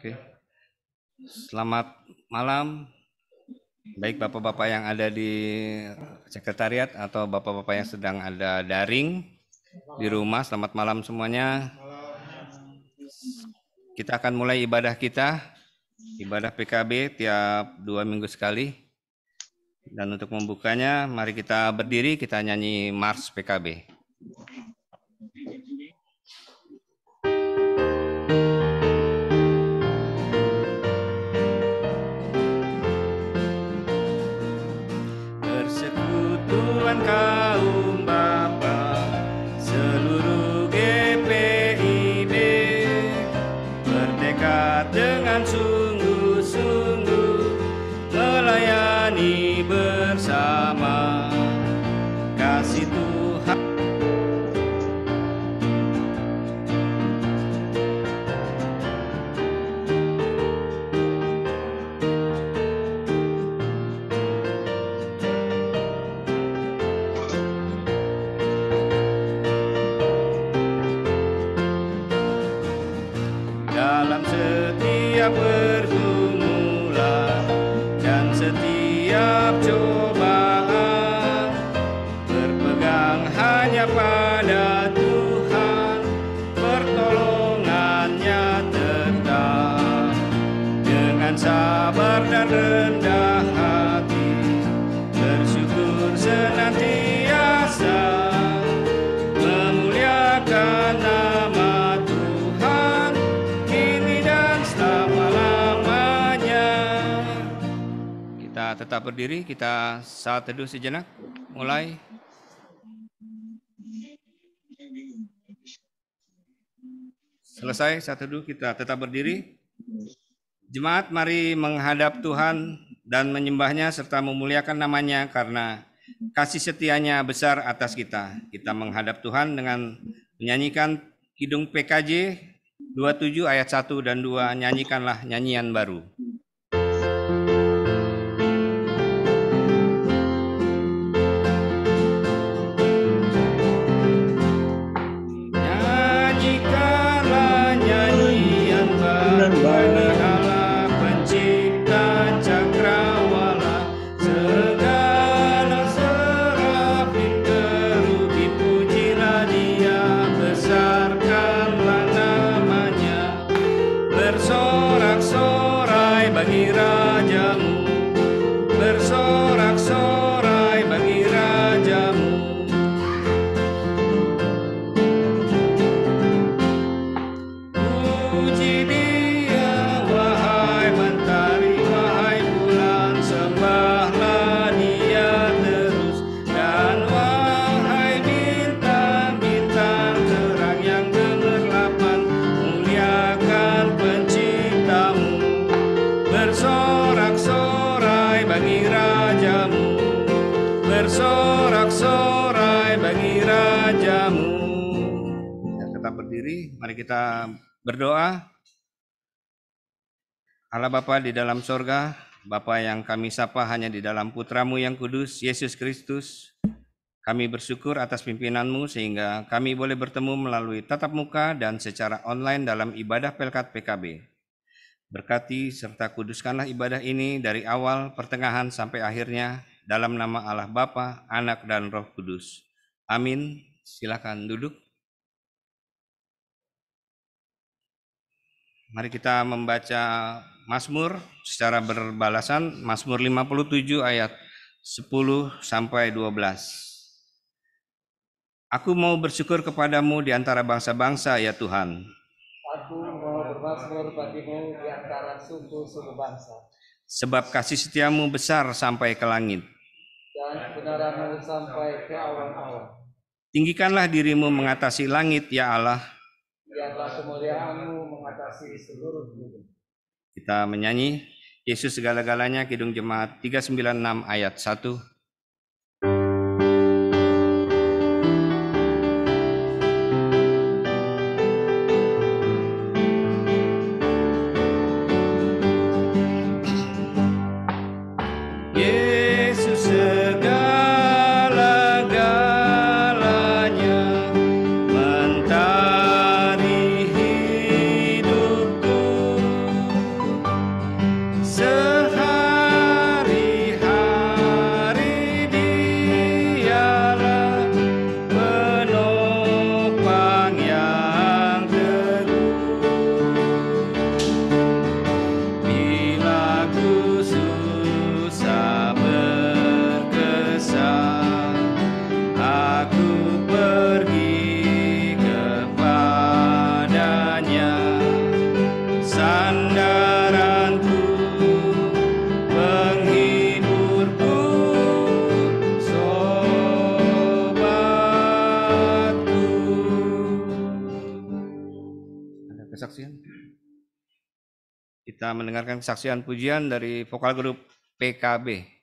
Oke. Selamat malam, baik Bapak-Bapak yang ada di sekretariat atau Bapak-Bapak yang sedang ada daring di rumah. Selamat malam semuanya. Kita akan mulai ibadah kita, ibadah PKB tiap 2 minggu sekali. Dan untuk membukanya, mari kita berdiri, kita nyanyi Mars PKB. Persekutuan kaum Bapa, seluruh GPIB, bertekad dengan sungguh-sungguh melayani bersama. Kasih Tuhan dalam setiap pergumulan dan setiap cobaan, berpegang hanya pada Tuhan, pertolongannya tetap. Dengan sabar dan rendah hati, bersyukur senantiasa, memuliakan nama Tuhan kini dan selama-lamanya. Kita tetap berdiri, kita saat teduh sejenak. Mulai. Selesai saat teduh, kita tetap berdiri. Jemaat, mari menghadap Tuhan dan menyembahnya serta memuliakan namanya karena kasih setianya besar atas kita. Kita menghadap Tuhan dengan menyanyikan Kidung PKJ 27 ayat 1 dan 2, nyanyikanlah nyanyian baru. Nyanyikanlah nyanyian baru bagi Allah pencipta cakrawala, segala serafim kerubi pujilah Dia, besarkanlah namanya, bersorak-sorai bagi rajamu, bersorak-sorai bagi rajamu. Puji Dia, wahai mentari, wahai bulan, sembahlah Dia terus. Dan wahai bintang-bintang terang yang gemerlapan, muliakan penciptamu, bersorak-sorai bagi rajamu, bersorak-sorai bagi rajamu. Ya, tetap berdiri, mari kita berdoa. Allah Bapa di dalam sorga, Bapa yang kami sapa hanya di dalam Putramu yang kudus, Yesus Kristus, kami bersyukur atas pimpinan-Mu sehingga kami boleh bertemu melalui tatap muka dan secara online dalam ibadah Pelkat PKB. Berkati serta kuduskanlah ibadah ini dari awal, pertengahan sampai akhirnya, dalam nama Allah Bapa, Anak dan Roh Kudus. Amin. Silakan duduk. Mari kita membaca Mazmur secara berbalasan, Mazmur 57 ayat 10 sampai 12. Aku mau bersyukur kepadamu di antara bangsa-bangsa, ya Tuhan. Aku mau bermazmur bagimu di antara suku-suku bangsa, Sebab kasih setiamu besar sampai ke langit. dan kebenaranmu sampai ke awan-awan. Tinggikanlah dirimu mengatasi langit, ya Allah. Biarlah kemuliaanmu mengatasi seluruh bumi. Kita menyanyi Yesus segala-galanya, Kidung Jemaat 396 ayat 1. Yesus segala-galanya, mentari hidupku. kesaksian? Kita mendengarkan kesaksian pujian dari vokal grup PKB.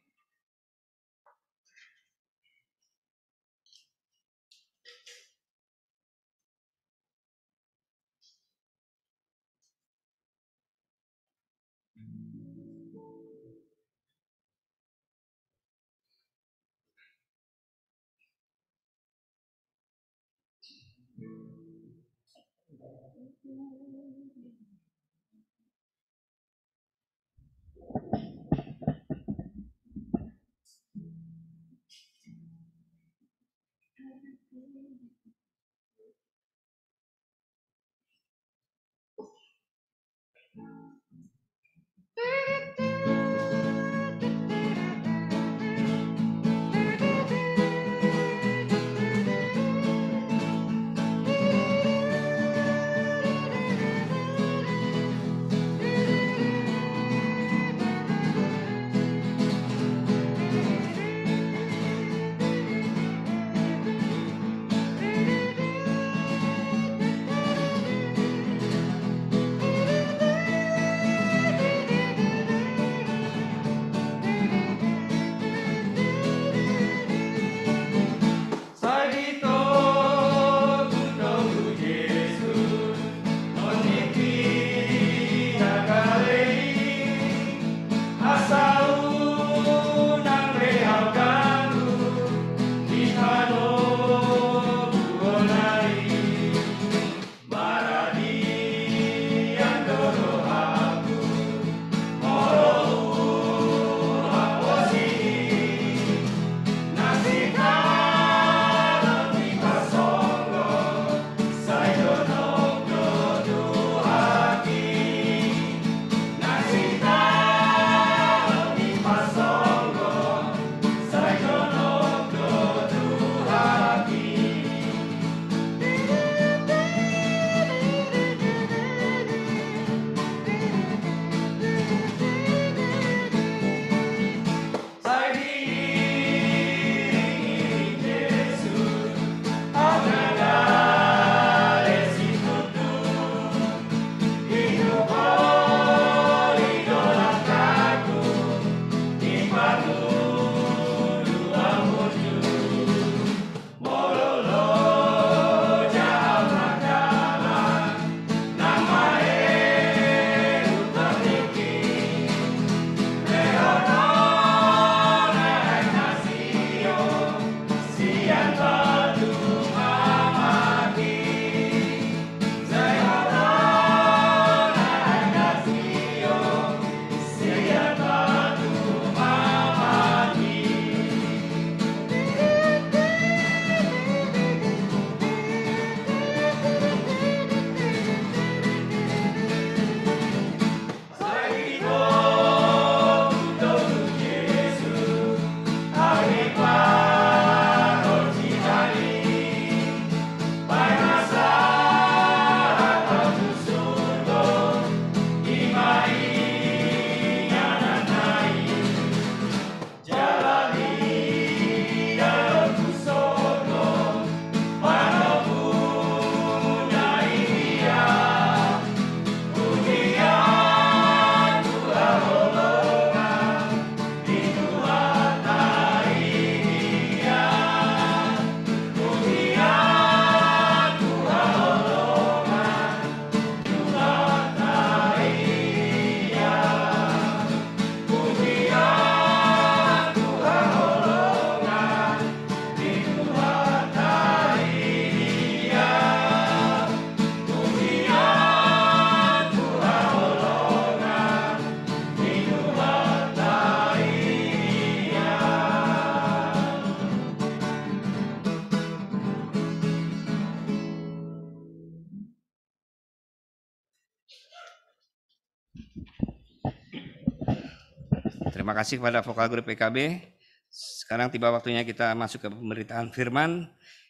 Terima kasih kepada vokal grup PKB. Sekarang tiba waktunya kita masuk ke pemberitaan firman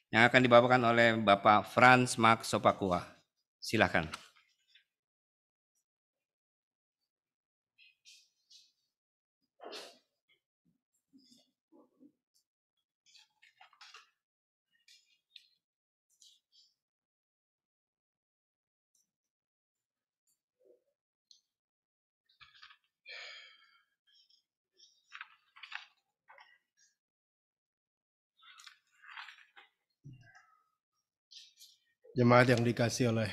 yang akan dibawakan oleh Bapak Franz Mark Sopakua. Silakan. Jemaat yang dikasih oleh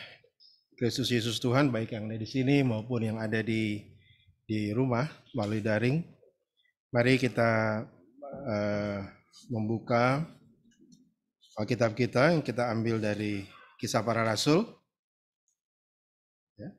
Kristus Yesus Tuhan, baik yang ada di sini maupun yang ada di rumah melalui daring, mari kita membuka Alkitab kita yang kita ambil dari Kisah Para Rasul. Ya.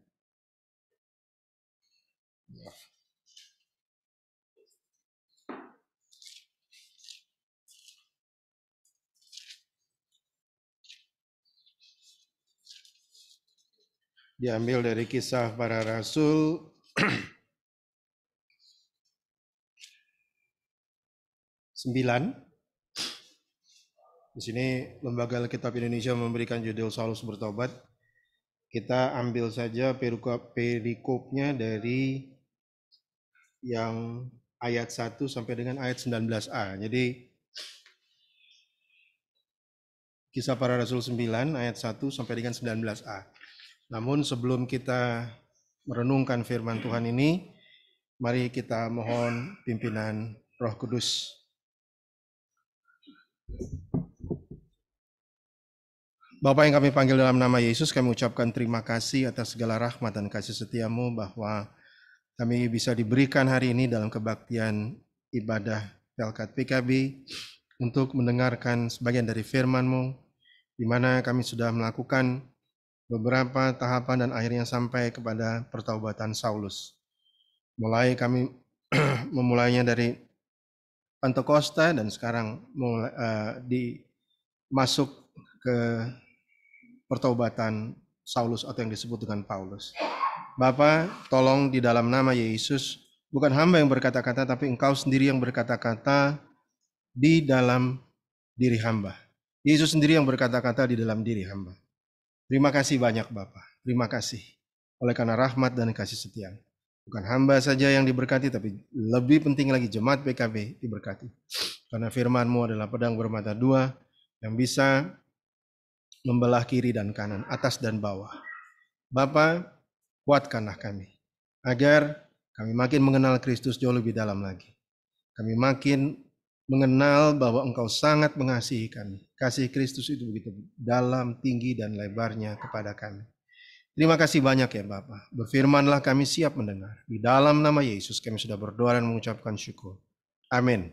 Diambil dari Kisah Para Rasul 9. Di sini Lembaga Alkitab Indonesia memberikan judul Saulus bertobat. Kita ambil saja perikopnya dari yang ayat 1 sampai dengan ayat 19a. Jadi Kisah Para Rasul 9 ayat 1 sampai dengan 19a. Namun sebelum kita merenungkan firman Tuhan ini, mari kita mohon pimpinan Roh Kudus. Bapa yang kami panggil dalam nama Yesus, kami ucapkan terima kasih atas segala rahmat dan kasih setiamu bahwa kami bisa diberikan hari ini dalam kebaktian ibadah Pelkat PKB untuk mendengarkan sebagian dari firman-Mu, di mana kami sudah melakukan beberapa tahapan dan akhirnya sampai kepada pertaubatan Saulus. Mulai kami memulainya dari Pentakosta dan sekarang masuk ke pertaubatan Saulus atau yang disebut dengan Paulus. Bapa, tolong di dalam nama Yesus, bukan hamba yang berkata-kata, tapi Engkau sendiri yang berkata-kata di dalam diri hamba. Yesus sendiri yang berkata-kata di dalam diri hamba. Terima kasih banyak Bapa. Terima kasih oleh karena rahmat dan kasih setia. Bukan hamba saja yang diberkati, tapi lebih penting lagi jemaat PKB diberkati. Karena firman-Mu adalah pedang bermata dua yang bisa membelah kiri dan kanan, atas dan bawah. Bapa, kuatkanlah kami, agar kami makin mengenal Kristus jauh lebih dalam lagi. Kami makin mengenal bahwa Engkau sangat mengasihi kami. Kasih Kristus itu begitu dalam, tinggi, dan lebarnya kepada kami. Terima kasih banyak ya Bapa. Berfirmanlah, kami siap mendengar. Di dalam nama Yesus kami sudah berdoa dan mengucapkan syukur. Amin.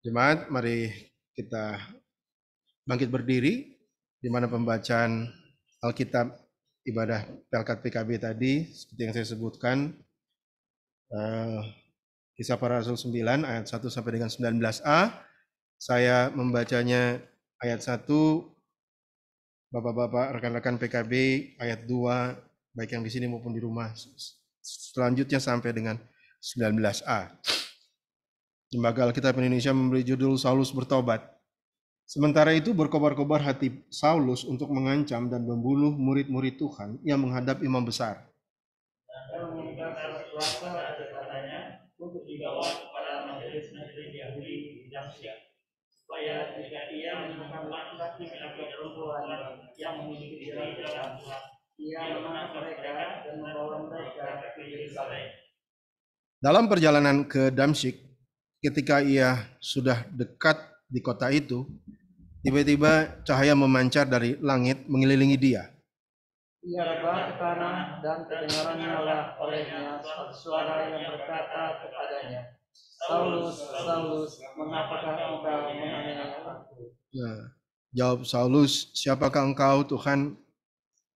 Jemaat, mari kita bangkit berdiri, di mana pembacaan Alkitab ibadah Pelkat PKB tadi, seperti yang saya sebutkan, Kisah Para Rasul 9 ayat 1 sampai dengan 19a. Saya membacanya ayat 1, Bapak-bapak, rekan-rekan PKB, ayat 2, baik yang di sini maupun di rumah. Selanjutnya sampai dengan 19a. Lembaga Alkitab Indonesia memberi judul Saulus bertobat. Sementara itu berkobar-kobar hati Saulus untuk mengancam dan membunuh murid-murid Tuhan yang menghadap imam besar. Untuk dibawa kepada majelis-majelis Yahudi di Damsyik, supaya jika ia menemukan laki-laki atau perempuan yang memiliki diri dalam Tuhan, ia menangkap mereka dan membawa mereka ke Yerusalem. Dalam perjalanan ke Damsyik, ketika ia sudah dekat di kota itu, tiba-tiba cahaya memancar dari langit mengelilingi dia. Ia rebah ke tanah dan kedengarannya lah olehnya suara yang berkata kepadanya, Saulus, Saulus, mengapakah engkau menganiaya aku? Jawab Saulus, siapakah engkau Tuhan?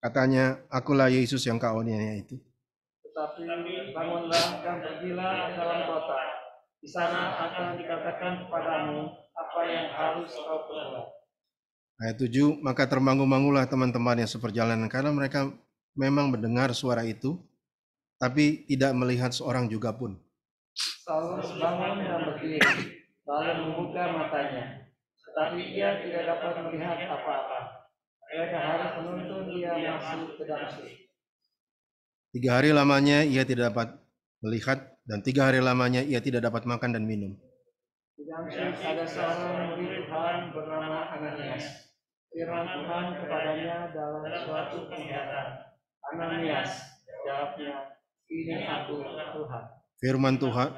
Katanya, akulah Yesus yang kau aniaya itu. Tetapi bangunlah dan pergilah dalam kota. Di sana akan dikatakan kepadamu apa yang harus kau perbuat. Ayat 7, maka termangu-mangulah teman-teman yang seperjalanan karena mereka memang mendengar suara itu, tapi tidak melihat seorang juga pun. Saulus bangun dan berdiri, lalu membuka matanya, tetapi ia tidak dapat melihat apa-apa. Mereka harus menuntun dia masuk ke Damsyik. 3 hari lamanya ia tidak dapat melihat, dan 3 hari lamanya ia tidak dapat makan dan minum. Di Damsyik ada seorang murid Tuhan bernama Ananias. Firman Tuhan kepadanya dalam suatu penglihatan. Ananias, jawabnya, ini aku Tuhan. Firman Tuhan,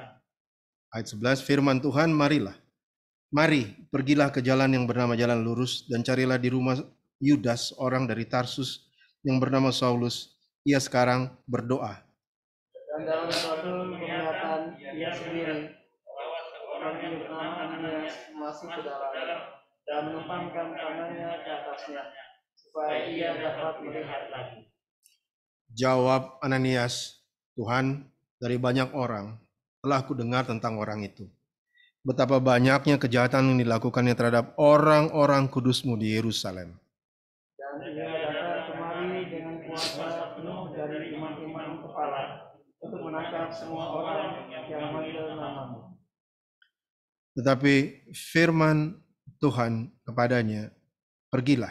ayat 11, firman Tuhan, marilah. Mari, pergilah ke jalan yang bernama jalan lurus dan carilah di rumah Yudas, orang dari Tarsus yang bernama Saulus, ia sekarang berdoa. Dan dalam suatu penglihatan ia sendiri meniup nama Ananias masuk ke dalam dan menumpangkan tangannya ke atasnya supaya ia dapat melihat lagi. Jawab Ananias, Tuhan, dari banyak orang telah kudengar tentang orang itu. Betapa banyaknya kejahatan yang dilakukannya terhadap orang-orang kudusmu di Yerusalem. Dan ia datang kemari dengan kuasa penuh dari imam-imam kepala untuk menangkap semua orang yang memanggil namamu. Tetapi firman Tuhan kepadanya, pergilah,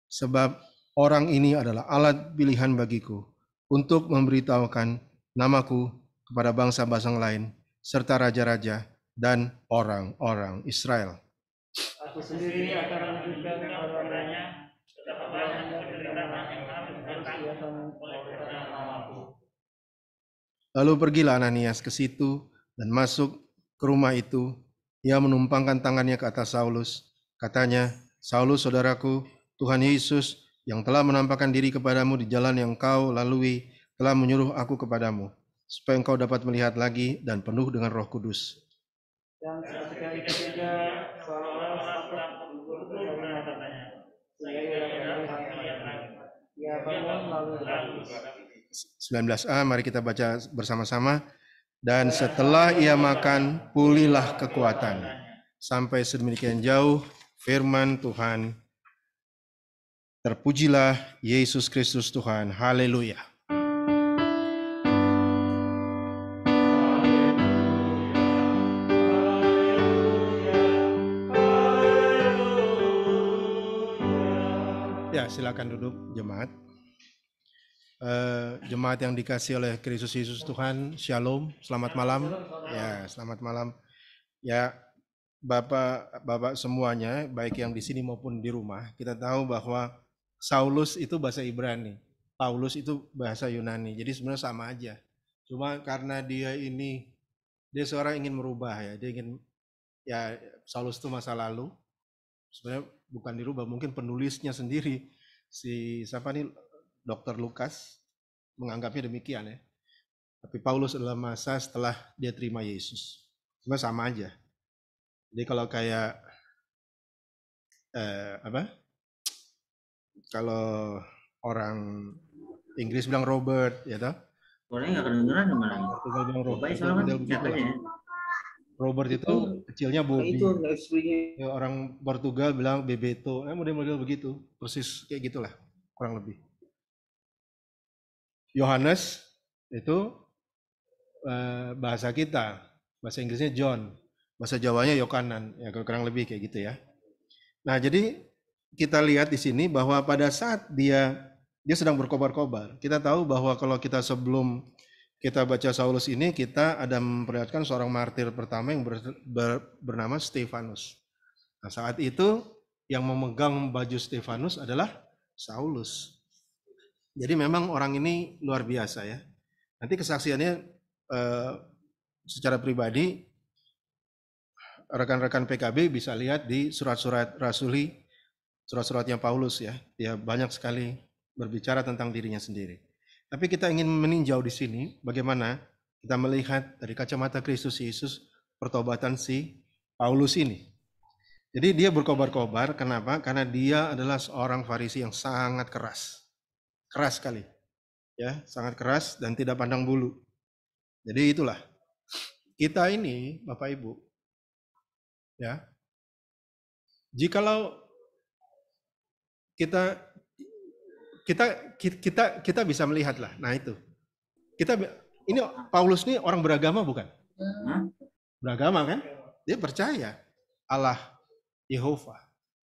sebab orang ini adalah alat pilihan bagiku untuk memberitahukan namaku kepada bangsa-bangsa lain, serta raja-raja dan orang-orang Israel. Aku sendiri akan menunjukkan kepadanya betapa banyak penderitaan yang harus ia tanggung oleh karena namaku. Lalu pergilah Ananias ke situ dan masuk ke rumah itu. Ia menumpangkan tangannya ke atas Saulus. Katanya, Saulus saudaraku, Tuhan Yesus yang telah menampakkan diri kepadamu di jalan yang kau lalui telah menyuruh aku kepadamu, supaya engkau dapat melihat lagi dan penuh dengan Roh Kudus. Dan seketika itu juga seolah-olah takut berlutut dari matanya, sehingga ia dapat melihat lagi. Ia bangun lalu berbangkit. 19a, mari kita baca bersama-sama. Dan setelah ia makan, pulihlah kekuatannya. Sampai sedemikian jauh firman Tuhan. Terpujilah Yesus Kristus Tuhan. Haleluya. Ya, silakan duduk jemaat. Jemaat yang dikasih oleh Kristus Yesus Tuhan, Shalom, selamat malam. Ya, selamat malam. Ya, Bapak semuanya, baik yang di sini maupun di rumah, kita tahu bahwa Saulus itu bahasa Ibrani, Paulus itu bahasa Yunani. Jadi sebenarnya sama aja. Cuma karena dia seorang ingin merubah ya, dia ingin ya Saulus itu masa lalu. Sebenarnya bukan dirubah, mungkin penulisnya sendiri si siapa nih Dr. Lukas menganggapnya demikian ya. Tapi Paulus adalah masa setelah dia terima Yesus. Cuma sama aja. Jadi kalau kayak kalau orang Inggris bilang Robert, ya toh? Orangnya nggak kedengeran kemana? Portugal bilang Robert. Ya. Robert itu kecilnya Bobby. Itu ya, orang Portugal bilang Bebeto. Model-model begitu. Persis kayak gitulah kurang lebih. Yohanes itu bahasa kita, bahasa Inggrisnya John, bahasa Jawanya Yokanan, ya kurang lebih kayak gitu ya. Nah, jadi kita lihat di sini bahwa pada saat dia sedang berkobar-kobar. Kita tahu bahwa kalau kita sebelum kita baca Saulus ini, kita ada memperlihatkan seorang martir pertama yang bernama Stefanus. Nah, saat itu yang memegang baju Stefanus adalah Saulus. Jadi memang orang ini luar biasa ya. Nanti kesaksiannya secara pribadi rekan-rekan PKB bisa lihat di surat-surat rasuli, surat-suratnya Paulus ya. Dia banyak sekali berbicara tentang dirinya sendiri. Tapi kita ingin meninjau di sini bagaimana kita melihat dari kacamata Kristus Yesus pertobatan si Paulus ini. Jadi dia berkobar-kobar, kenapa? Karena dia adalah seorang Farisi yang sangat keras. Keras sekali. Ya, sangat keras dan tidak pandang bulu. Jadi itulah. Kita ini, Bapak Ibu, ya. Jikalau kita bisa melihatlah. Nah itu. Ini Paulus ini orang beragama bukan? Beragama kan? Dia percaya Allah Yehova.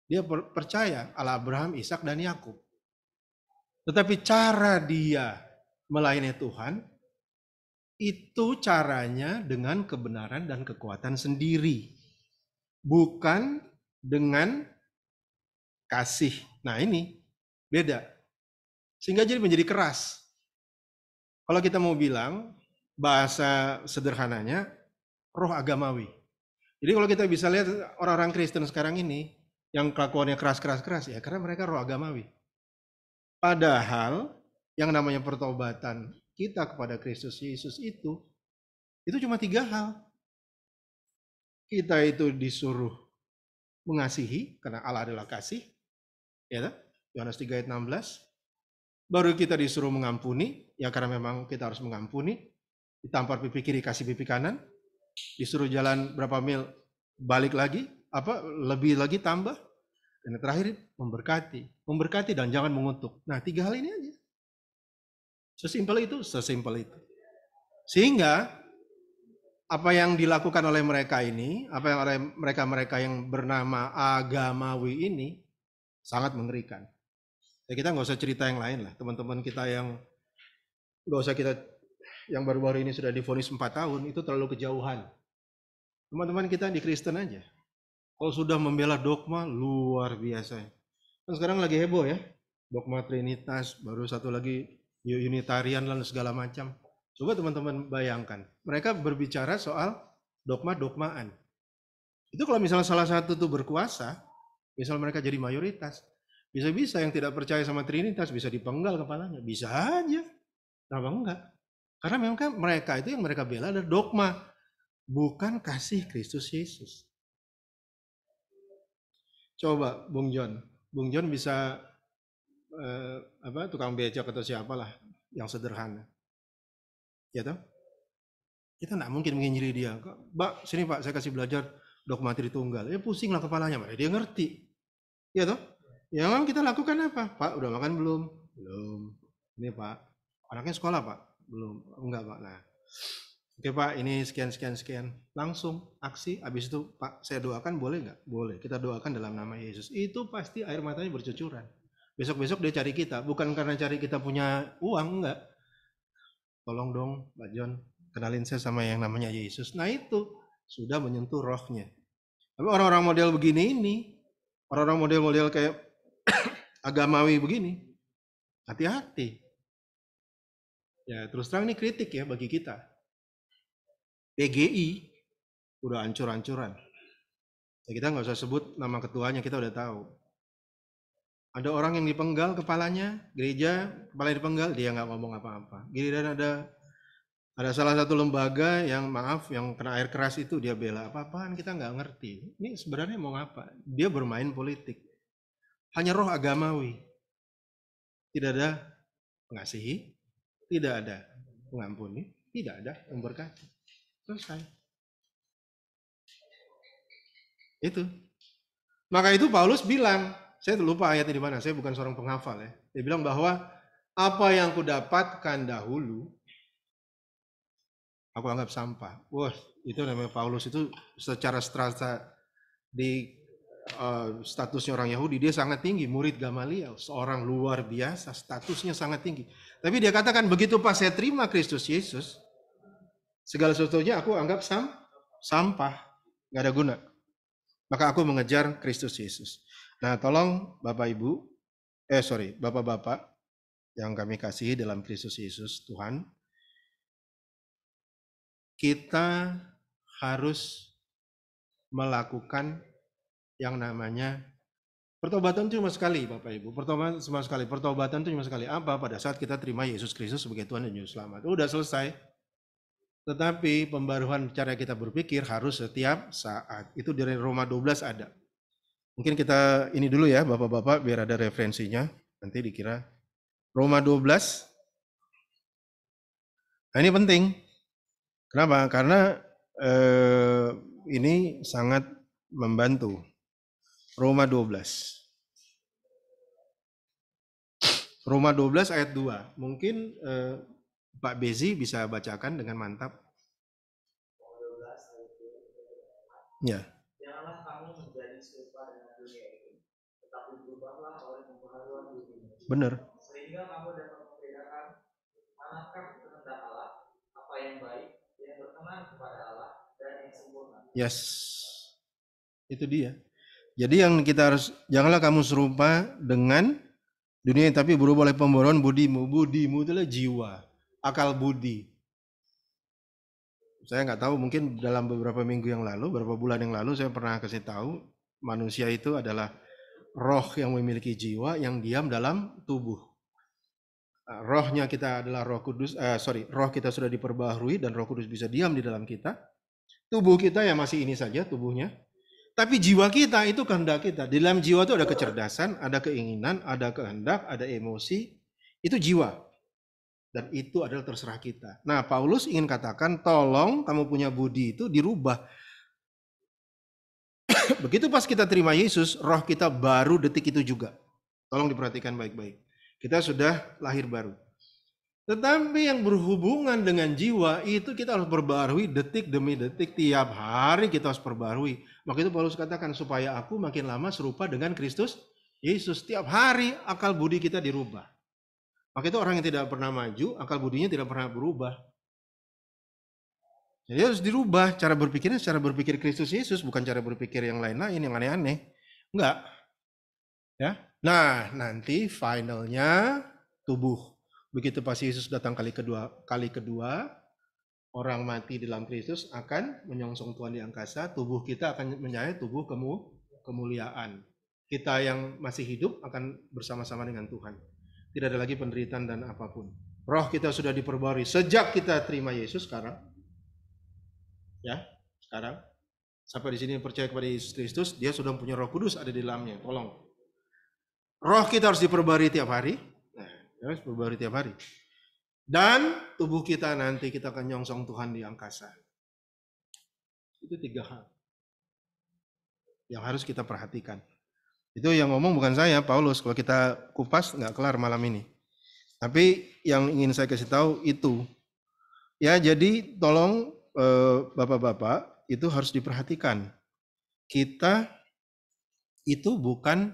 Dia percaya Allah Abraham, Ishak dan Yakub. Tetapi cara dia melayani Tuhan itu caranya dengan kebenaran dan kekuatan sendiri. Bukan dengan kasih. Nah ini beda. Sehingga jadi menjadi keras. Kalau kita mau bilang bahasa sederhananya roh agamawi. Jadi kalau kita bisa lihat orang-orang Kristen sekarang ini yang kelakuannya keras, ya karena mereka roh agamawi. Padahal yang namanya pertobatan kita kepada Kristus Yesus itu cuma 3 hal. Kita itu disuruh mengasihi karena Allah adalah kasih, ya, Yohanes 3 ayat 16. Baru kita disuruh mengampuni, ya karena memang kita harus mengampuni. Ditampar pipi kiri, kasih pipi kanan. Disuruh jalan berapa mil, balik lagi, lebih lagi tambah. Dan yang terakhir memberkati dan jangan mengutuk. Nah 3 hal ini aja. Sesimpel itu. Sehingga apa yang dilakukan oleh mereka ini, apa yang oleh mereka yang bernama agamawi ini sangat mengerikan. Ya kita nggak usah cerita yang lain lah, teman-teman kita yang yang baru-baru ini sudah divonis 4 tahun itu terlalu kejauhan. Teman-teman kita di Kristen aja, kalau sudah membela dogma luar biasa. Kan sekarang lagi heboh ya, dogma Trinitas, baru satu lagi Unitarian dan segala macam. Coba teman-teman bayangkan, mereka berbicara soal dogma-dogmaan. Itu kalau misalnya salah satu tuh berkuasa, misal mereka jadi mayoritas, bisa-bisa yang tidak percaya sama Trinitas bisa dipenggal kepalanya, bisa aja. Kenapa enggak? Karena memang mereka itu yang mereka bela adalah dogma, bukan kasih Kristus Yesus. Coba Bung John bisa tukang becak atau siapalah yang sederhana. Ya toh? Kita enggak mungkin menginjili dia. Mbak, sini Pak, saya kasih belajar dogma Tritunggal. Ya pusinglah kepalanya, dia ngerti. Ya toh? Ya memang kita lakukan apa? Pak, udah makan belum? Belum. Ini Pak, anaknya sekolah Pak? Belum. Enggak Pak. Nah, oke Pak, ini sekian. Langsung aksi, habis itu Pak, saya doakan boleh nggak? Boleh, kita doakan dalam nama Yesus. Itu pasti air matanya bercucuran. Besok-besok dia cari kita, bukan karena cari kita punya uang, enggak. Tolong dong Pak John, kenalin saya sama yang namanya Yesus. Nah itu sudah menyentuh rohnya. Tapi orang-orang model begini ini, orang-orang model-model kayak agamawi begini, hati-hati. Ya terus terang ini kritik ya bagi kita. PGI udah hancur-hancuran. Ya, kita nggak usah sebut nama ketuanya, kita udah tahu. Ada orang yang dipenggal kepalanya, gereja kepala dipenggal, dia nggak ngomong apa-apa. Giliran ada salah satu lembaga yang yang kena air keras itu dia bela apa-apaan, kita nggak ngerti. Ini sebenarnya mau apa? Dia bermain politik. Hanya roh agamawi. Tidak ada mengasihi, tidak ada mengampuni, tidak ada memberkati. Selesai. Itu. Maka itu Paulus bilang, saya lupa ayatnya di mana, saya bukan seorang penghafal ya. Dia bilang bahwa apa yang kudapatkan dahulu, aku anggap sampah. Wah, itu namanya Paulus itu secara strata di statusnya orang Yahudi, dia sangat tinggi, murid Gamaliel, seorang luar biasa, statusnya sangat tinggi. Tapi dia katakan, begitu pas saya terima Kristus Yesus, segala sesuatunya aku anggap sampah, gak ada guna. Maka aku mengejar Kristus Yesus. Nah, tolong Bapak-bapak yang kami kasihi dalam Kristus Yesus, Tuhan, kita harus melakukan yang namanya pertobatan cuma sekali, Bapak Ibu. Pertobatan itu cuma sekali. Apa? Pada saat kita terima Yesus Kristus sebagai Tuhan dan Juru Selamat. Udah selesai. Tetapi pembaruan cara kita berpikir harus setiap saat. Itu dari Roma 12 ada. Mungkin kita ini dulu ya Bapak-bapak biar ada referensinya. Nanti dikira Roma 12. Nah ini penting. Kenapa? Karena ini sangat membantu. Roma 12. Roma 12 ayat 2. Mungkin Pak Bezi bisa bacakan dengan mantap. Ya. Janganlah kamu menjadi serupa dengan dunia ini, tetapi berubahlah oleh pembaharuan diri. Benar. Sehingga kamu dapat membedakan manakah kehendak Allah, apa yang baik, yang berkenan kepada Allah, dan yang sempurna. Yes. Itu dia. Jadi yang kita harus, janganlah kamu serupa dengan dunia tapi berubah oleh pembaharuan budimu. Budimu itulah jiwa, akal budi. Saya nggak tahu, mungkin dalam beberapa minggu yang lalu, beberapa bulan yang lalu saya pernah kasih tahu manusia itu adalah roh yang memiliki jiwa yang diam dalam tubuh. Rohnya kita adalah Roh Kudus, roh kita sudah diperbaharui dan Roh Kudus bisa diam di dalam kita. Tubuh kita ya masih ini saja tubuhnya. Tapi jiwa kita itu kehendak kita. Di dalam jiwa itu ada kecerdasan, ada keinginan, ada kehendak, ada emosi. Itu jiwa. Dan itu adalah terserah kita. Nah, Paulus ingin katakan, tolong kamu punya budi itu dirubah. Begitu pas kita terima Yesus, roh kita baru detik itu juga. Tolong diperhatikan baik-baik. Kita sudah lahir baru. Tetapi yang berhubungan dengan jiwa itu kita harus perbarui detik demi detik. Tiap hari kita harus perbarui. Maka itu Paulus katakan, supaya aku makin lama serupa dengan Kristus Yesus. Tiap hari akal budi kita dirubah. Maka itu orang yang tidak pernah maju, akal budinya tidak pernah berubah. Jadi harus dirubah cara berpikirnya, cara berpikir Kristus Yesus, bukan cara berpikir yang lain-lain, yang aneh-aneh. Enggak. Ya. Nah, nanti finalnya tubuh. Begitu pas Yesus datang kali kedua, orang mati dalam Kristus akan menyongsong Tuhan di angkasa, tubuh kita akan menjadi tubuh kemuliaan. Kita yang masih hidup akan bersama-sama dengan Tuhan. Tidak ada lagi penderitaan dan apapun. Roh kita sudah diperbarui sejak kita terima Yesus sekarang. Ya, sekarang sampai di sini percaya kepada Yesus Kristus, dia sudah punya Roh Kudus ada di dalamnya. Tolong. Roh kita harus diperbarui tiap hari. Nah, harus diperbarui tiap hari. Dan tubuh kita nanti kita akan nyongsong Tuhan di angkasa. Itu 3 hal yang harus kita perhatikan. Itu yang ngomong bukan saya, Paulus. Kalau kita kupas nggak kelar malam ini. Tapi yang ingin saya kasih tahu itu. Ya, jadi tolong Bapak-bapak itu harus diperhatikan. Kita itu bukan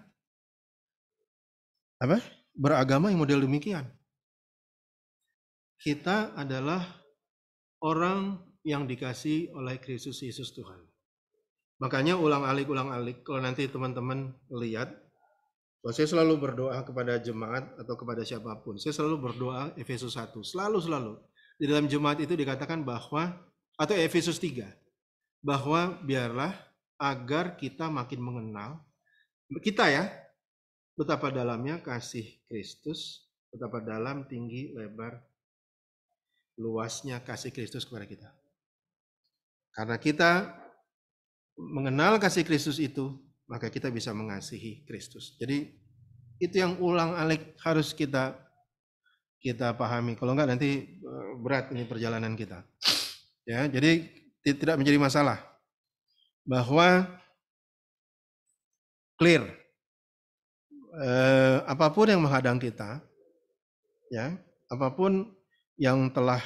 beragama yang model demikian. Kita adalah orang yang dikasih oleh Kristus Yesus Tuhan. Makanya ulang-alik. Kalau nanti teman-teman lihat, saya selalu berdoa kepada jemaat atau kepada siapapun. Saya selalu berdoa Efesus 1. Selalu. Di dalam jemaat itu dikatakan bahwa, atau Efesus 3, bahwa biarlah agar kita makin mengenal, kita ya, betapa dalamnya kasih Kristus, betapa dalam, tinggi, lebar, luasnya kasih Kristus kepada kita. Karena kita mengenal kasih Kristus itu, maka kita bisa mengasihi Kristus. Jadi itu yang ulang-alik harus kita pahami. Kalau enggak nanti berat ini perjalanan kita. Ya, jadi tidak menjadi masalah bahwa clear apapun yang menghadang kita, ya, apapun yang telah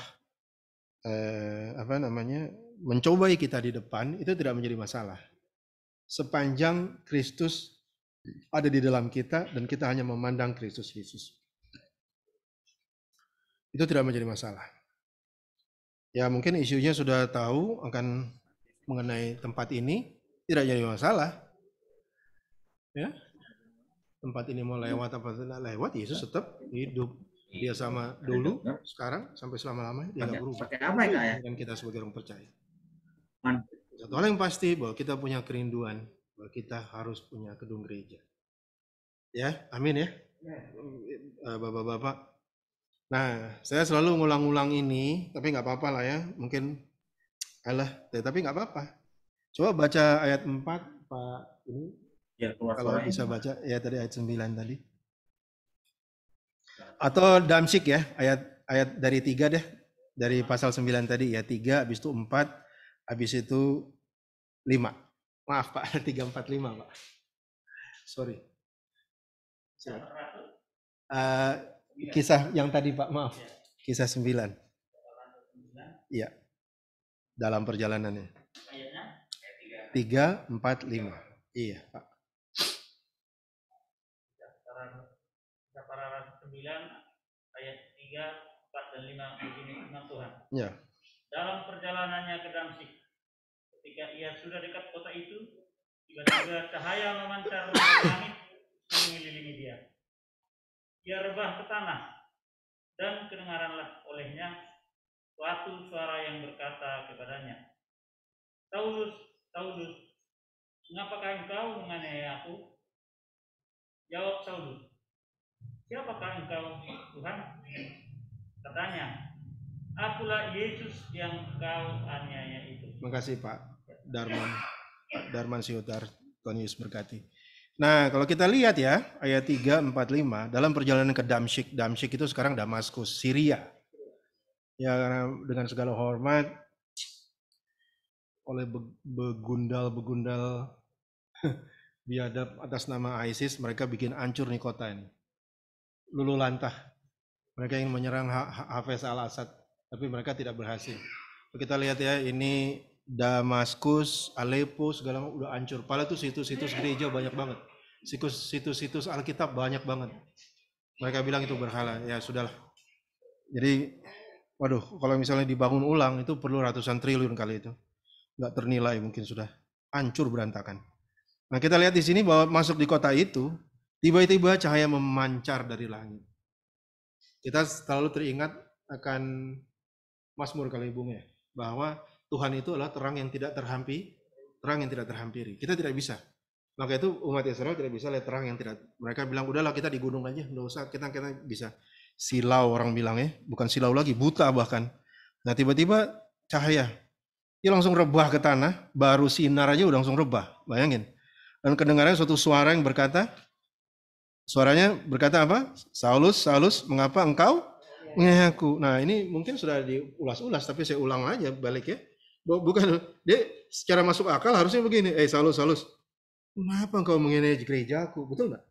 mencobai kita di depan itu tidak menjadi masalah. Sepanjang Kristus ada di dalam kita dan kita hanya memandang Kristus Yesus, itu tidak menjadi masalah. Ya, mungkin isunya sudah tahu akan mengenai tempat ini, tidak jadi masalah. Ya, tempat ini mau lewat apa tidak lewat, Yesus tetap hidup. Dia sama dulu, sekarang, sampai selama-lamanya dia nggak berubah. Dan kita sebagai orang percaya. Satu hal yang pasti bahwa kita punya kerinduan, bahwa kita harus punya gedung gereja. Ya, amin ya. Bapak-bapak. Nah, saya selalu ngulang-ngulang ini, tapi nggak apa-apa lah ya. Mungkin tapi nggak apa-apa. Coba baca ayat 4, Pak ini. Ya, kalau bisa baca ya tadi ayat 9 tadi. Atau Damsyik ya, ayat dari 3 deh. Dari pasal 9 tadi ya 3, habis itu 4, habis itu 5. Maaf Pak, 3, 4, 5 Pak. Sorry. Kisah yang tadi Pak, maaf. Kisah 9. Iya. Dalam perjalanannya. 3, 4, 5. Iya Pak. Paragraf 9 ayat 3, 4 dan 5 begini firman Tuhan. Ya. Dalam perjalanannya ke Damsyik, ketika ia sudah dekat kota itu, tiba-tiba cahaya memancar dari langit mengelilingi dia. Ia rebah ke tanah dan kedengaranlah olehnya suatu suara yang berkata kepadanya, Saulus, Saulus, mengapakah engkau menganiaya aku? Jawab Saulus, siapakah engkau Tuhan? Katanya, akulah Yesus yang kau aniaya itu. Makasih Pak Darman Siotar, Tuhan Yesus berkati. Nah, kalau kita lihat ya, ayat 3, 4, 5, dalam perjalanan ke Damsyik itu sekarang Damaskus, Syria. Ya, karena dengan segala hormat, oleh begundal biadab atas nama ISIS, mereka bikin hancur nih kota ini. Luluh lantah. Mereka ingin menyerang Hafez al-Assad, tapi mereka tidak berhasil. Kita lihat ya, ini Damaskus, Aleppo, segala udah hancur. Padahal itu situs-situs gereja banyak banget. Situs-situs Alkitab banyak banget. Mereka bilang itu berhala. Ya sudahlah. Jadi, waduh, kalau misalnya dibangun ulang itu perlu ratusan triliun kali itu. Nggak ternilai mungkin sudah hancur berantakan. Nah kita lihat di sini bahwa masuk di kota itu, tiba-tiba cahaya memancar dari langit. Kita selalu teringat akan Mazmur kali Bung ya, bahwa Tuhan itu adalah terang yang tidak terhampiri. Kita tidak bisa. Maka itu umat Israel tidak bisa lihat terang yang tidak. Mereka bilang udahlah kita di gunung aja, nggak usah kita bisa. Silau orang bilang ya, bukan silau lagi, buta bahkan. Nah tiba-tiba cahaya, dia langsung rebah ke tanah, baru sinar aja udah langsung rebah, bayangin. Dan kedengarannya suatu suara yang berkata, suaranya berkata apa? Saulus, Saulus, mengapa engkau menganiaya aku? Nah ini mungkin sudah diulas-ulas, tapi saya ulang aja balik ya. Bukan, dia secara masuk akal harusnya begini, Saulus, Saulus, kenapa engkau menganiaya gerejaku? Betul nggak?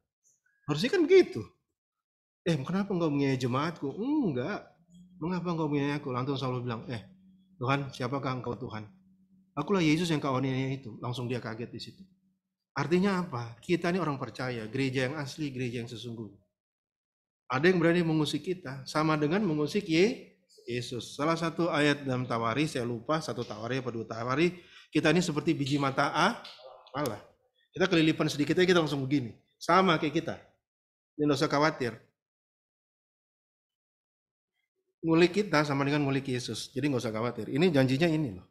Harusnya kan begitu. Kenapa engkau menganiaya jemaatku? Enggak. Mengapa engkau menganiaya aku? Langsung Saulus bilang, Tuhan, siapakah engkau Tuhan? Akulah Yesus yang kau aniaya itu. Langsung dia kaget di situ. Artinya apa? Kita ini orang percaya, gereja yang asli, gereja yang sesungguhnya. Ada yang berani mengusik kita, sama dengan mengusik Yesus. Salah satu ayat dalam Tawari, saya lupa, satu Tawari apa dua Tawari, kita ini seperti biji mata Allah. Kita kelilipan sedikit aja kita langsung begini. Sama kayak kita. Jangan usah khawatir. Ngulik kita sama dengan ngulik Yesus. Jadi nggak usah khawatir. Ini janjinya ini loh.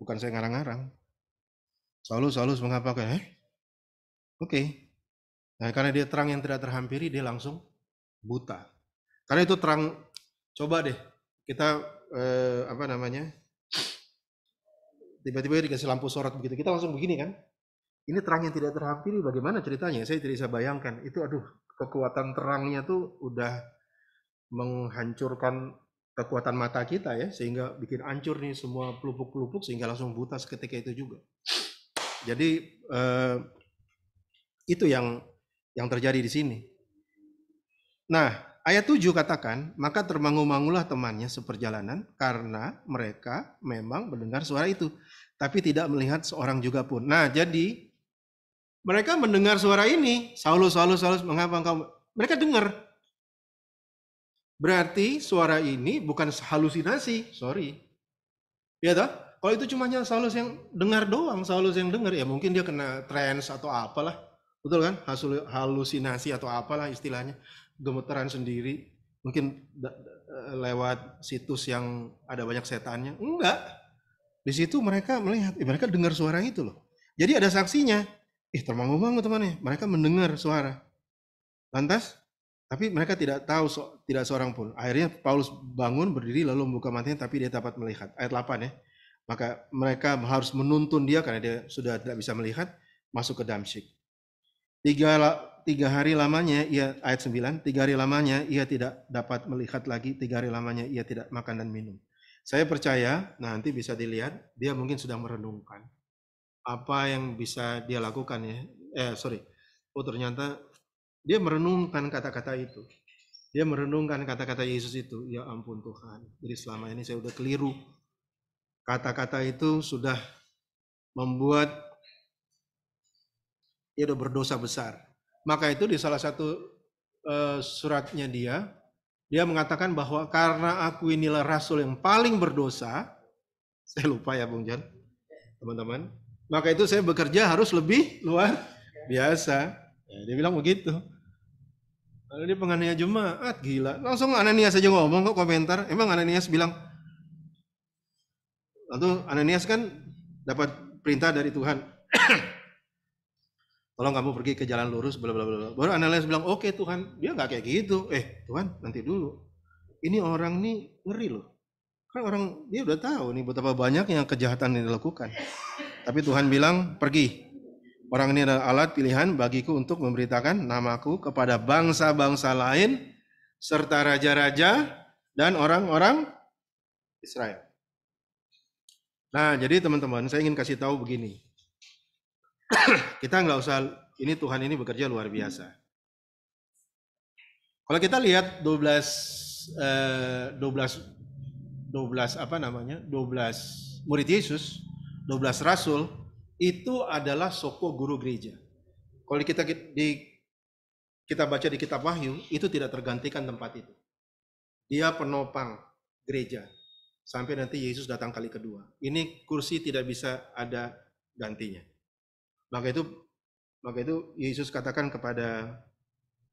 Bukan saya ngarang-ngarang. Saulus, mengapa kayak? Oke. Nah, karena dia terang yang tidak terhampiri, dia langsung buta. Karena itu terang. Coba deh kita tiba-tiba dikasih lampu sorot begitu. Kita langsung begini kan? Ini terang yang tidak terhampiri. Bagaimana ceritanya? Saya tidak bisa bayangkan. Itu kekuatan terangnya tuh udah menghancurkan kekuatan mata kita ya, sehingga bikin hancur nih semua pelupuk-pelupuk sehingga langsung buta seketika itu juga. Jadi itu yang terjadi di sini. Nah, ayat 7 katakan, maka termangu-mangulah temannya seperjalanan karena mereka memang mendengar suara itu, tapi tidak melihat seorang juga pun. Nah, jadi mereka mendengar suara ini, Saulus, mengapa engkau? Mereka dengar. Berarti suara ini bukan halusinasi, sorry. Ya toh? Kalau itu cuma Saulus yang dengar doang, Saulus yang dengar, ya mungkin dia kena trance atau apalah. Betul kan? Halusinasi atau apalah istilahnya. Gemeteran sendiri. Mungkin lewat situs yang ada banyak setannya. Enggak. Di situ mereka melihat, mereka dengar suara itu loh. Jadi ada saksinya. Termangu-mangu temannya. Mereka mendengar suara. Lantas, tapi mereka tidak tahu, tidak seorang pun. Akhirnya Paulus bangun, berdiri, lalu membuka matanya, tapi dia dapat melihat. Ayat 8 ya. Maka mereka harus menuntun dia karena dia sudah tidak bisa melihat, masuk ke Damsyik. 3 hari lamanya, ayat 9, 3 hari lamanya ia tidak dapat melihat lagi, 3 hari lamanya ia tidak makan dan minum. Saya percaya, nanti bisa dilihat, dia mungkin sedang merenungkan apa yang bisa dia lakukan ya. Ternyata dia merenungkan kata-kata itu. Dia merenungkan kata-kata Yesus itu. Ya ampun Tuhan, jadi selama ini saya udah keliru. Kata-kata itu sudah membuat dia udah berdosa besar. Maka itu di salah satu suratnya dia mengatakan bahwa karena aku inilah rasul yang paling berdosa, saya lupa ya Bung Jan, teman-teman, maka itu saya bekerja harus lebih luar biasa. Ya, dia bilang begitu. Lalu dia penganiaya jemaat, gila. Langsung Ananias aja ngomong kok komentar. Emang Ananias bilang, lalu Ananias kan dapat perintah dari Tuhan. tolong kamu pergi ke jalan lurus, bla bla bla. Baru Ananias bilang, oke Tuhan, dia nggak kayak gitu. Tuhan, nanti dulu. Ini orang nih ngeri loh. Kan orang dia udah tahu nih betapa banyak yang kejahatan yang dilakukan. Tapi Tuhan bilang, pergi. Orang ini adalah alat pilihan bagiku untuk memberitakan namaku kepada bangsa-bangsa lain, serta raja-raja dan orang-orang Israel. Nah, jadi teman-teman, saya ingin kasih tahu begini. Kita nggak usah, ini Tuhan ini bekerja luar biasa. Kalau kita lihat 12 murid Yesus, 12 rasul, itu adalah soko guru gereja. Kalau kita baca di kitab Wahyu, itu tidak tergantikan tempat itu. Dia penopang gereja sampai nanti Yesus datang kali kedua. Ini kursi tidak bisa ada gantinya. Maka itu Yesus katakan kepada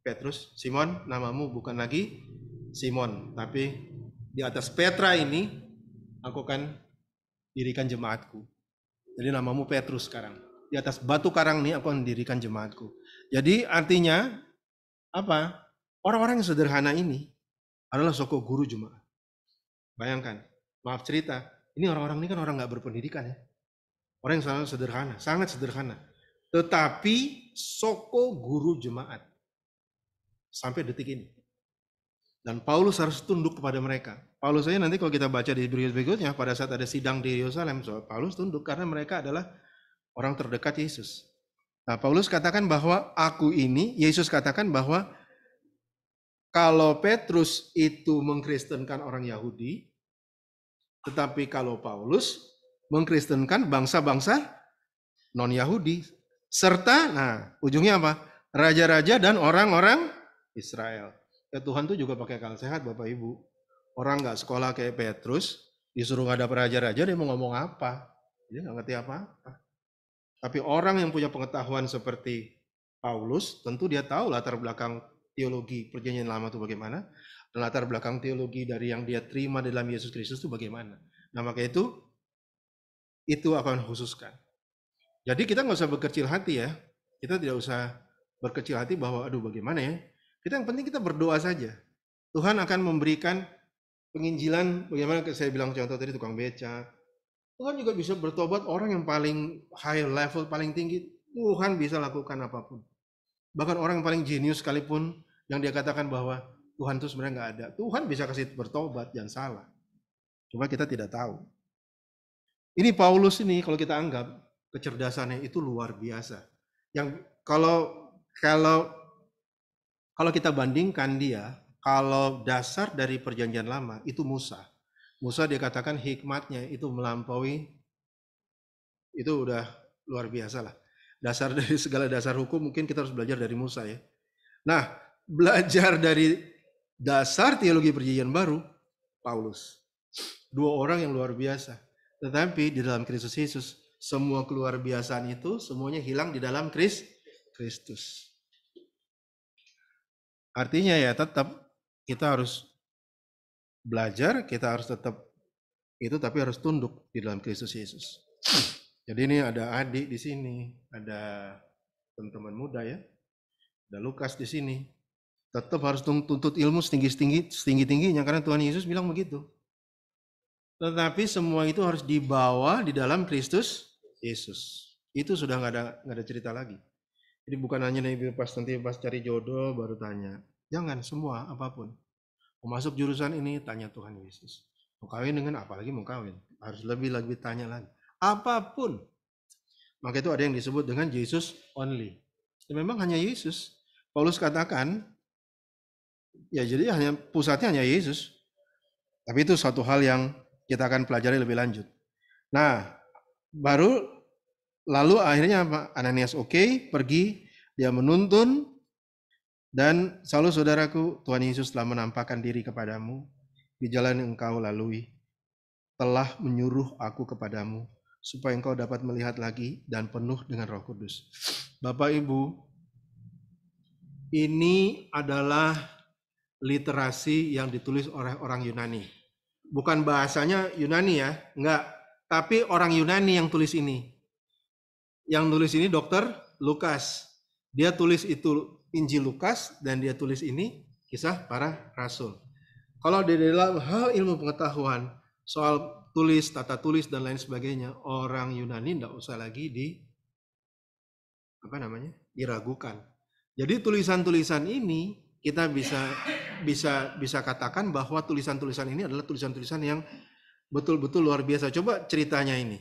Petrus, Simon, namamu bukan lagi Simon, tapi di atas Petra ini aku akan dirikan jemaatku. Jadi namamu Petrus sekarang. Di atas batu karang ini aku akan dirikan jemaatku. Jadi artinya apa? Orang-orang yang sederhana ini adalah soko guru jemaat. Bayangkan, maaf cerita, ini orang-orang ini kan orang nggak berpendidikan ya. Orang yang sangat sederhana, sangat sederhana. Tetapi soko guru jemaat. Sampai detik ini. Dan Paulus harus tunduk kepada mereka. Paulus saja nanti kalau kita baca di berikutnya, pada saat ada sidang di Yerusalem, Paulus tunduk karena mereka adalah orang terdekat Yesus. Nah, Paulus katakan bahwa Yesus katakan bahwa kalau Petrus itu mengkristenkan orang Yahudi, tetapi kalau Paulus mengkristenkan bangsa-bangsa non-Yahudi. Serta, nah ujungnya apa? Raja-raja dan orang-orang Israel. Ya Tuhan tuh juga pakai akal sehat Bapak Ibu. Orang nggak sekolah kayak Petrus, disuruh ngadap raja-raja, dia mau ngomong apa? Dia nggak ngerti apa-apa. Tapi orang yang punya pengetahuan seperti Paulus, tentu dia tahu latar belakang teologi perjanjian lama itu bagaimana, dan latar belakang teologi dari yang dia terima dalam Yesus Kristus itu bagaimana. Nah maka itu akan khususkan. Jadi kita nggak usah berkecil hati ya. Kita tidak usah berkecil hati bahwa aduh bagaimana ya. Kita yang penting kita berdoa saja. Tuhan akan memberikan penginjilan, bagaimana saya bilang contoh tadi tukang beca. Tuhan juga bisa bertobat orang yang paling high level, paling tinggi. Tuhan bisa lakukan apapun. Bahkan orang yang paling jenius sekalipun yang dia katakan bahwa Tuhan itu sebenarnya nggak ada. Tuhan bisa kasih bertobat, jangan salah. Cuma kita tidak tahu. Ini Paulus ini kalau kita anggap kecerdasannya itu luar biasa. Yang kalau kita bandingkan dia, kalau dasar dari perjanjian lama itu Musa. Musa dia katakan hikmatnya itu melampaui, itu udah luar biasa lah. Dasar dari segala dasar hukum mungkin kita harus belajar dari Musa ya. Nah, belajar dari dasar teologi perjanjian baru, Paulus. Dua orang yang luar biasa. Tetapi di dalam Kristus Yesus, semua keluar biasaan itu semuanya hilang di dalam Kristus. Artinya ya tetap kita harus belajar, kita harus tetap itu tapi harus tunduk di dalam Kristus Yesus. Jadi ini ada adik di sini, ada teman-teman muda ya. Ada Lukas di sini. Tetap harus tuntut ilmu setinggi-tingginya karena Tuhan Yesus bilang begitu. Tetapi semua itu harus dibawa di dalam Kristus Yesus. Itu sudah nggak ada cerita lagi. Jadi bukan hanya nanti pas cari jodoh baru tanya. Jangan semua apapun. Mau masuk jurusan ini tanya Tuhan Yesus. Mau kawin dengan apalagi mau kawin. Harus lebih tanya lagi. Apapun. Maka itu ada yang disebut dengan Jesus only. Ya, memang hanya Yesus. Paulus katakan, ya jadi hanya pusatnya hanya Yesus. Tapi itu satu hal yang kita akan pelajari lebih lanjut. Nah, lalu akhirnya Ananias pergi, dia menuntun, dan selalu saudaraku, Tuhan Yesus telah menampakkan diri kepadamu di jalan yang engkau lalui, telah menyuruh aku kepadamu, supaya engkau dapat melihat lagi dan penuh dengan Roh Kudus. Bapak Ibu, ini adalah literasi yang ditulis oleh orang Yunani. Bukan bahasanya Yunani ya, enggak. Tapi orang Yunani yang tulis ini. Yang nulis ini Dr. Lukas. Dia tulis itu Injil Lukas dan dia tulis ini Kisah Para Rasul. Kalau di dalam hal ilmu pengetahuan soal tulis, tata tulis dan lain sebagainya, orang Yunani tidak usah lagi diragukan. Jadi tulisan-tulisan ini kita bisa katakan bahwa tulisan-tulisan ini adalah tulisan-tulisan yang betul-betul luar biasa. Coba ceritanya ini.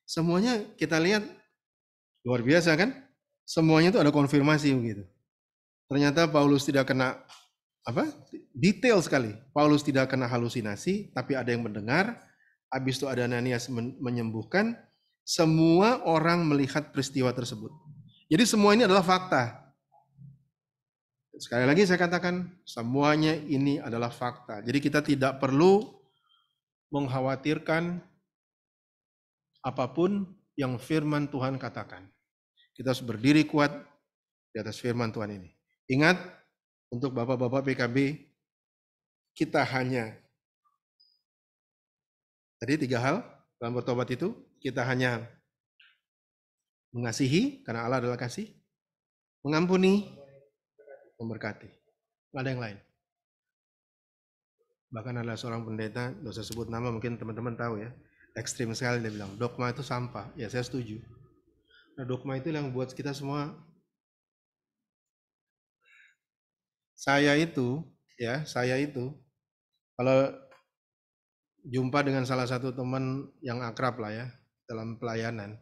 Semuanya kita lihat luar biasa kan? Semuanya itu ada konfirmasi begitu. Ternyata Paulus tidak kena detail sekali. Paulus tidak kena halusinasi, tapi ada yang mendengar. Habis itu ada Ananias menyembuhkan. Semua orang melihat peristiwa tersebut. Jadi semua ini adalah fakta. Sekali lagi saya katakan, semuanya ini adalah fakta. Jadi kita tidak perlu mengkhawatirkan apapun yang firman Tuhan katakan. Kita harus berdiri kuat di atas firman Tuhan ini. Ingat, untuk Bapak-Bapak PKB, kita hanya, tadi 3 hal dalam bertobat itu, kita hanya mengasihi, karena Allah adalah kasih, mengampuni, memberkati. Nggak ada yang lain. Bahkan ada seorang pendeta, nggak usah sebut nama, mungkin teman-teman tahu ya, ekstrim sekali dia bilang, dogma itu sampah. Ya saya setuju. Nah dogma itu yang buat kita semua. Saya itu kalau jumpa dengan salah satu teman yang akrab lah ya dalam pelayanan,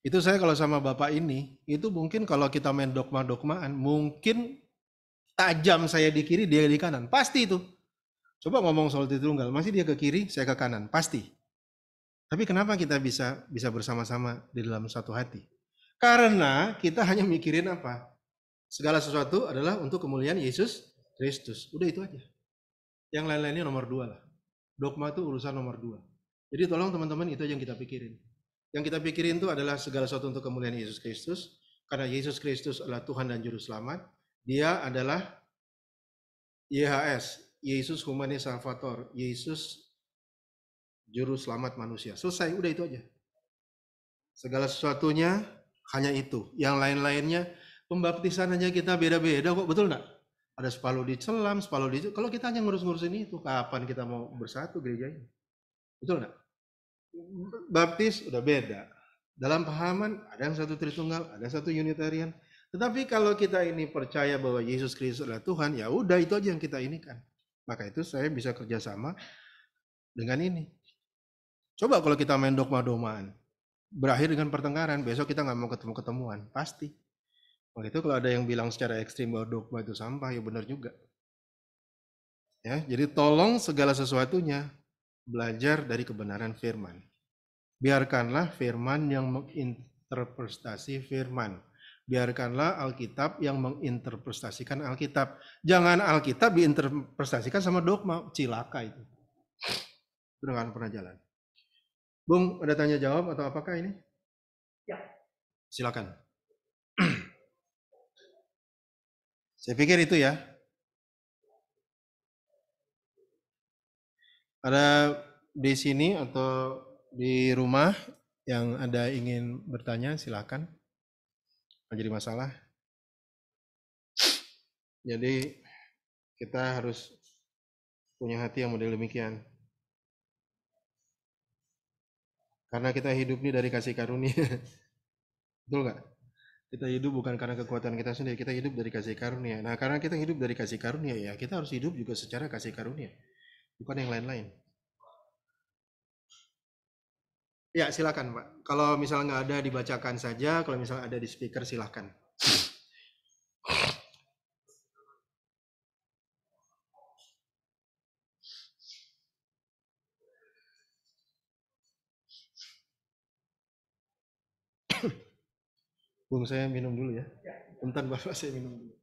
itu saya kalau sama bapak ini, itu mungkin kalau kita main dogma-dogmaan, mungkin tajam saya di kiri, dia di kanan, pasti itu. Coba ngomong soal Tritunggal, masih dia ke kiri, saya ke kanan, pasti. Tapi kenapa kita bisa bersama-sama di dalam satu hati? Karena kita hanya mikirin apa? Segala sesuatu adalah untuk kemuliaan Yesus Kristus. Udah itu aja. Yang lain-lainnya nomor 2 lah. Dogma itu urusan nomor 2. Jadi tolong teman-teman, itu yang kita pikirin. Yang kita pikirin itu adalah segala sesuatu untuk kemuliaan Yesus Kristus. Karena Yesus Kristus adalah Tuhan dan Juru Selamat. Dia adalah YHS, Yesus Humanis Salvator, Yesus Juru Selamat manusia. Selesai, udah itu aja. Segala sesuatunya hanya itu. Yang lain-lainnya, pembaptisan aja kita beda-beda kok, betul enggak? Ada sepaluh dicelam, sepaluh di. Kalau kita hanya ngurus-ngurusin itu, kapan kita mau bersatu gereja ini? Betul enggak? Baptis udah beda. Dalam pahaman ada yang satu Tritunggal, ada satu Unitarian. Tetapi kalau kita ini percaya bahwa Yesus Kristus adalah Tuhan, ya udah itu aja yang kita inikan. Maka itu saya bisa kerjasama dengan ini. Coba kalau kita main dogma-dogmaan, berakhir dengan pertengkaran, besok kita nggak mau ketemu-ketemuan, pasti. Maka itu kalau ada yang bilang secara ekstrim bahwa dogma itu sampah, ya benar juga. Ya, jadi tolong segala sesuatunya belajar dari kebenaran firman. Biarkanlah firman yang menginterpretasi firman. Biarkanlah Alkitab yang menginterpretasikan Alkitab. Jangan Alkitab diinterpretasikan sama dogma, cilaka itu. Sudah nggak pernah jalan. Bung, ada tanya jawab atau apakah ini? Ya. Silakan. Saya pikir itu ya. Ada di sini atau di rumah yang ada ingin bertanya, silakan. Nggak jadi masalah. Jadi kita harus punya hati yang model demikian. Karena kita hidup ini dari kasih karunia. Betul nggak? Kita hidup bukan karena kekuatan kita sendiri, kita hidup dari kasih karunia. Nah, karena kita hidup dari kasih karunia, ya kita harus hidup juga secara kasih karunia. Bukan yang lain-lain. Ya, silakan Pak. Kalau misalnya nggak ada, dibacakan saja. Kalau misalnya ada di speaker, silakan. Bung, saya minum dulu ya. Bentar Bapak, saya minum dulu.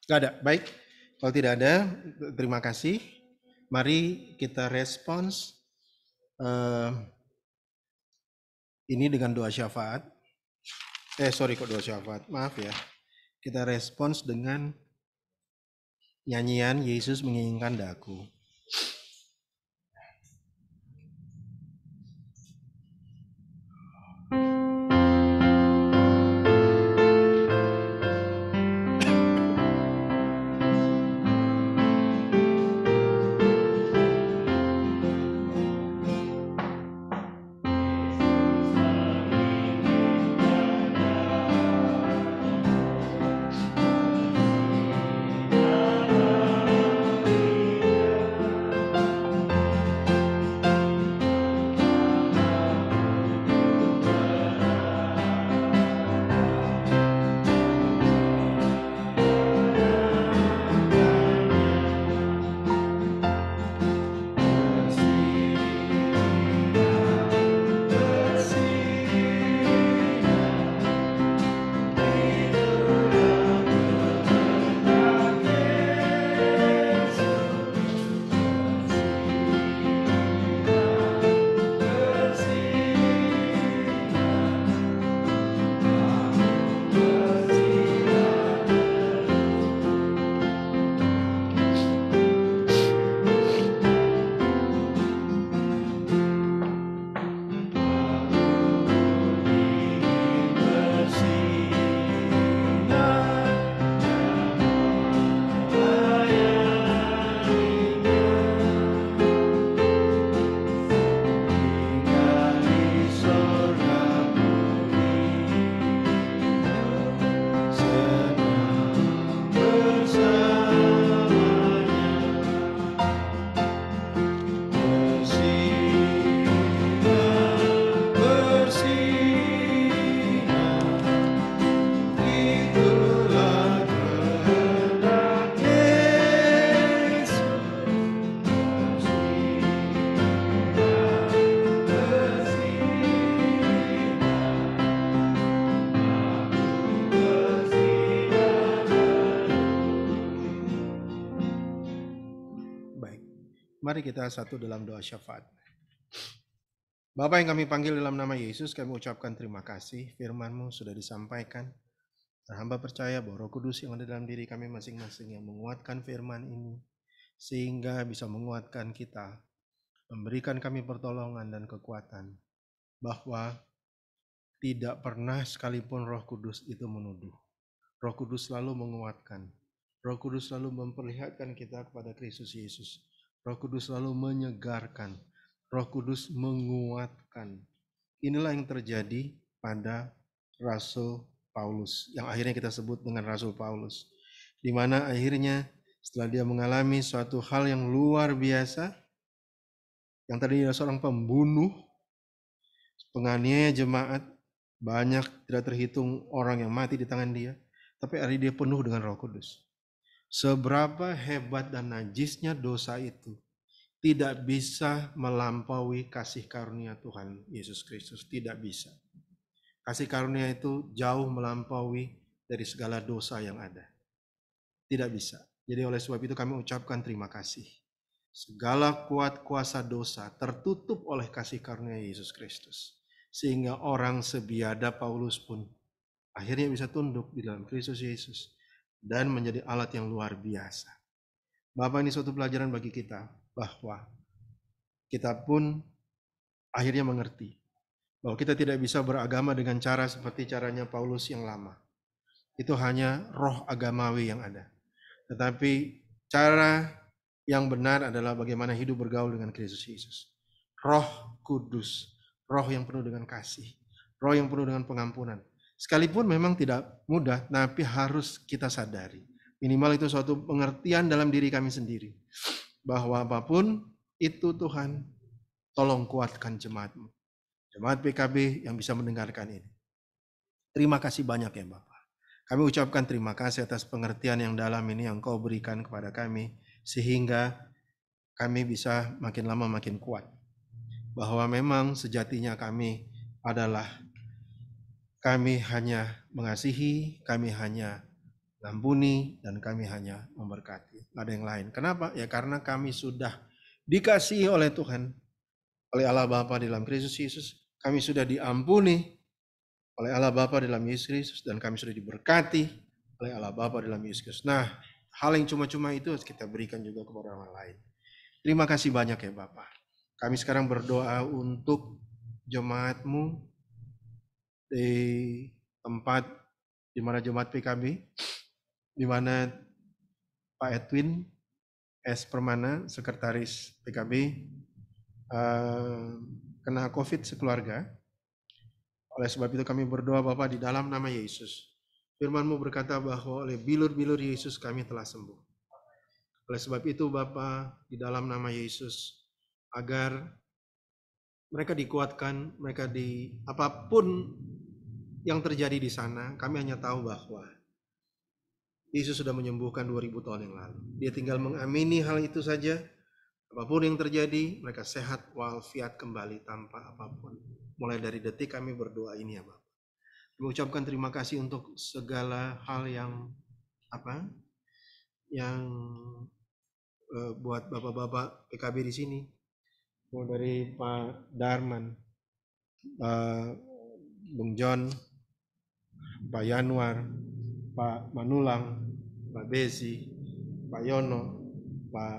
Nggak ada, baik. Kalau tidak ada, terima kasih. Mari kita respons ini dengan doa syafaat. Doa syafaat. Maaf ya. Kita respons dengan nyanyian Yesus menginginkan daku. Mari kita satu dalam doa syafaat. Bapa yang kami panggil dalam nama Yesus, kami ucapkan terima kasih. Firman-Mu sudah disampaikan. Dan hamba percaya bahwa Roh Kudus yang ada dalam diri kami masing-masing yang menguatkan firman ini, sehingga bisa menguatkan kita, memberikan kami pertolongan dan kekuatan, bahwa tidak pernah sekalipun Roh Kudus itu menuduh. Roh Kudus selalu menguatkan. Roh Kudus selalu memperlihatkan kita kepada Kristus Yesus. Roh Kudus selalu menyegarkan. Roh Kudus menguatkan. Inilah yang terjadi pada Rasul Paulus, yang akhirnya kita sebut dengan Rasul Paulus. Di mana akhirnya setelah dia mengalami suatu hal yang luar biasa, yang tadinya seorang pembunuh, penganiaya jemaat, banyak tidak terhitung orang yang mati di tangan dia, tapi akhirnya dia penuh dengan Roh Kudus. Seberapa hebat dan najisnya dosa itu tidak bisa melampaui kasih karunia Tuhan Yesus Kristus. Tidak bisa. Kasih karunia itu jauh melampaui dari segala dosa yang ada. Tidak bisa. Jadi oleh sebab itu kami ucapkan terima kasih. Segala kuat kuasa dosa tertutup oleh kasih karunia Yesus Kristus. Sehingga orang sebiadab Paulus pun akhirnya bisa tunduk di dalam Kristus Yesus dan menjadi alat yang luar biasa. Bapak, ini suatu pelajaran bagi kita bahwa kita pun akhirnya mengerti bahwa kita tidak bisa beragama dengan cara seperti caranya Paulus yang lama. Itu hanya roh agamawi yang ada. Tetapi cara yang benar adalah bagaimana hidup bergaul dengan Kristus Yesus. Roh Kudus, roh yang penuh dengan kasih, roh yang penuh dengan pengampunan. Sekalipun memang tidak mudah, tapi harus kita sadari. Minimal itu suatu pengertian dalam diri kami sendiri. Bahwa apapun itu Tuhan, tolong kuatkan jemaat-Mu. Jemaat PKB yang bisa mendengarkan ini. Terima kasih banyak ya Bapak. Kami ucapkan terima kasih atas pengertian yang dalam ini yang Kau berikan kepada kami. Sehingga kami bisa makin lama makin kuat. Bahwa memang sejatinya kami hanya mengasihi, kami hanya mengampuni, dan kami hanya memberkati. Tidak ada yang lain. Kenapa? Ya karena kami sudah dikasihi oleh Tuhan, oleh Allah Bapa dalam Kristus Yesus. Kami sudah diampuni oleh Allah Bapa dalam Yesus Kristus, dan kami sudah diberkati oleh Allah Bapa dalam Yesus Kristus. Nah, hal yang cuma-cuma itu harus kita berikan juga kepada orang lain. Terima kasih banyak ya Bapak. Kami sekarang berdoa untuk jemaatmu di tempat di mana jemaat PKB, di mana Pak Edwin S. Permana, Sekretaris PKB, kena COVID sekeluarga. Oleh sebab itu kami berdoa Bapak di dalam nama Yesus. Firman-Mu berkata bahwa oleh bilur-bilur Yesus kami telah sembuh. Oleh sebab itu Bapa, di dalam nama Yesus, agar mereka dikuatkan, mereka apapun yang terjadi di sana, kami hanya tahu bahwa Yesus sudah menyembuhkan 2000 tahun yang lalu. Dia tinggal mengamini hal itu saja. Apapun yang terjadi, mereka sehat walafiat kembali tanpa apapun. Mulai dari detik kami berdoa ini ya Bapak. Mengucapkan terima kasih untuk segala hal yang buat bapak-bapak PKB di sini. Mulai dari Pak Darman, Bung John, Pak Yanwar, Pak Manulang, Pak Besi, Pak Yono, Pak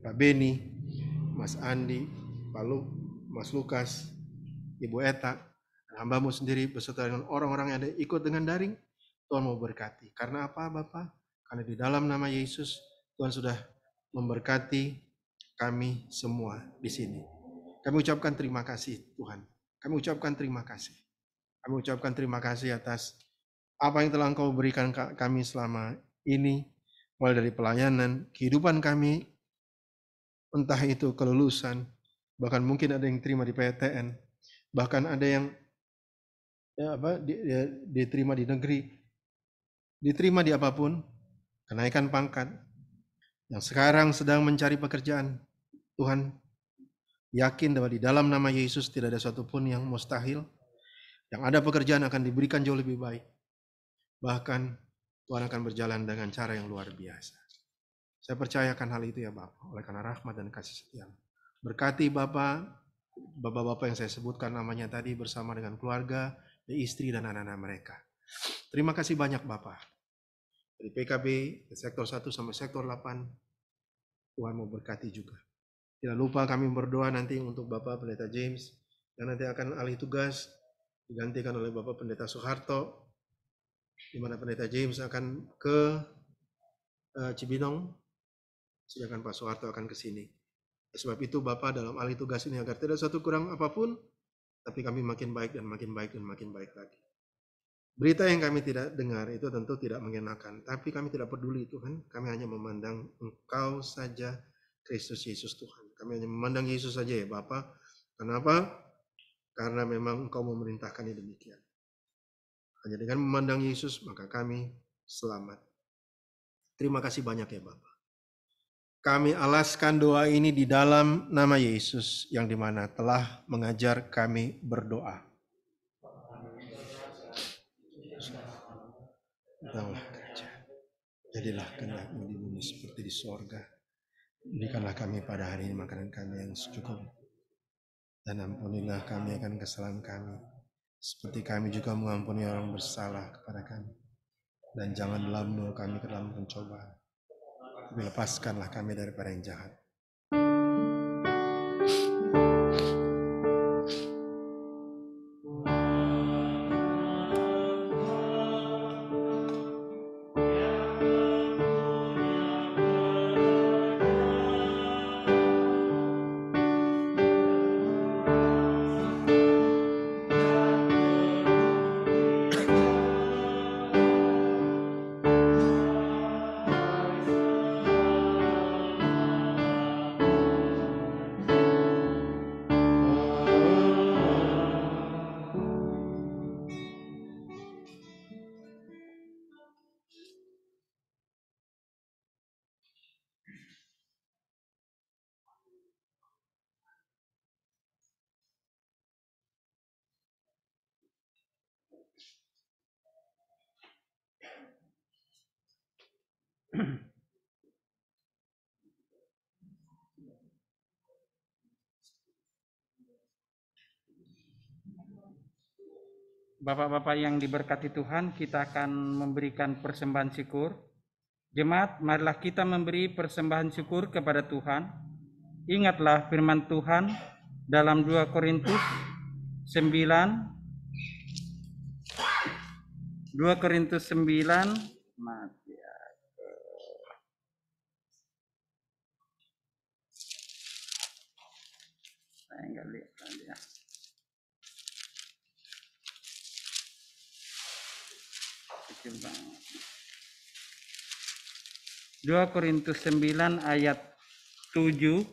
Pak Beni, Mas Andi, Mas Lukas, Ibu Eta, dan hamba-Mu sendiri beserta dengan orang-orang yang ada ikut dengan daring. Tuhan mau berkati. Karena apa Bapak? Karena di dalam nama Yesus Tuhan sudah memberkati kami semua di sini. Kami ucapkan terima kasih Tuhan. Kami ucapkan terima kasih. Kami ucapkan terima kasih atas apa yang telah Engkau berikan kami selama ini. Mulai dari pelayanan, kehidupan kami, entah itu kelulusan, bahkan mungkin ada yang terima di PTN, bahkan ada yang diterima di negeri, diterima di apapun, kenaikan pangkat, yang sekarang sedang mencari pekerjaan. Tuhan yakin bahwa di dalam nama Yesus tidak ada satupun yang mustahil. Yang ada pekerjaan akan diberikan jauh lebih baik. Bahkan Tuhan akan berjalan dengan cara yang luar biasa. Saya percayakan hal itu ya Bapak, oleh karena rahmat dan kasih setia. Berkati Bapak-bapak yang saya sebutkan namanya tadi bersama dengan keluarga, istri dan anak-anak mereka. Terima kasih banyak Bapak. Dari PKB, sektor 1 sampai sektor 8, Tuhan mau berkati juga. Tidak lupa kami berdoa nanti untuk Bapak Pendeta James, yang nanti akan alih tugas, digantikan oleh Bapak Pendeta Soeharto, di mana Pendeta James akan ke Cibinong, sedangkan Pak Soeharto akan ke sini. Sebab itu Bapak dalam alih tugas ini agar tidak satu kurang apapun, tapi kami makin baik dan makin baik dan makin baik lagi. Berita yang kami tidak dengar itu tentu tidak mengenakan, tapi kami tidak peduli Tuhan. Kami hanya memandang Engkau saja, Kristus Yesus Tuhan. Kami hanya memandang Yesus saja ya Bapak. Kenapa? Karena memang Engkau memerintahkannya demikian. Hanya dengan memandang Yesus maka kami selamat. Terima kasih banyak ya Bapak. Kami alaskan doa ini di dalam nama Yesus yang dimana telah mengajar kami berdoa. Datanglah kerajaan. Jadilah kehendak-Mu di bumi seperti di sorga. Berikanlah kami pada hari ini makanan kami yang secukupnya. Dan ampunilah kami akan kesalahan kami, seperti kami juga mengampuni orang bersalah kepada kami. Dan janganlah membawa kami ke dalam pencobaan, tapi lepaskanlah kami daripada yang jahat. Bapak-bapak yang diberkati Tuhan, kita akan memberikan persembahan syukur. Jemaat, marilah kita memberi persembahan syukur kepada Tuhan. Ingatlah firman Tuhan dalam 2 Korintus 9, 2 Korintus 9, saya enggak lihat tadi ya. Kecil banget. 2 Korintus 9 ayat 7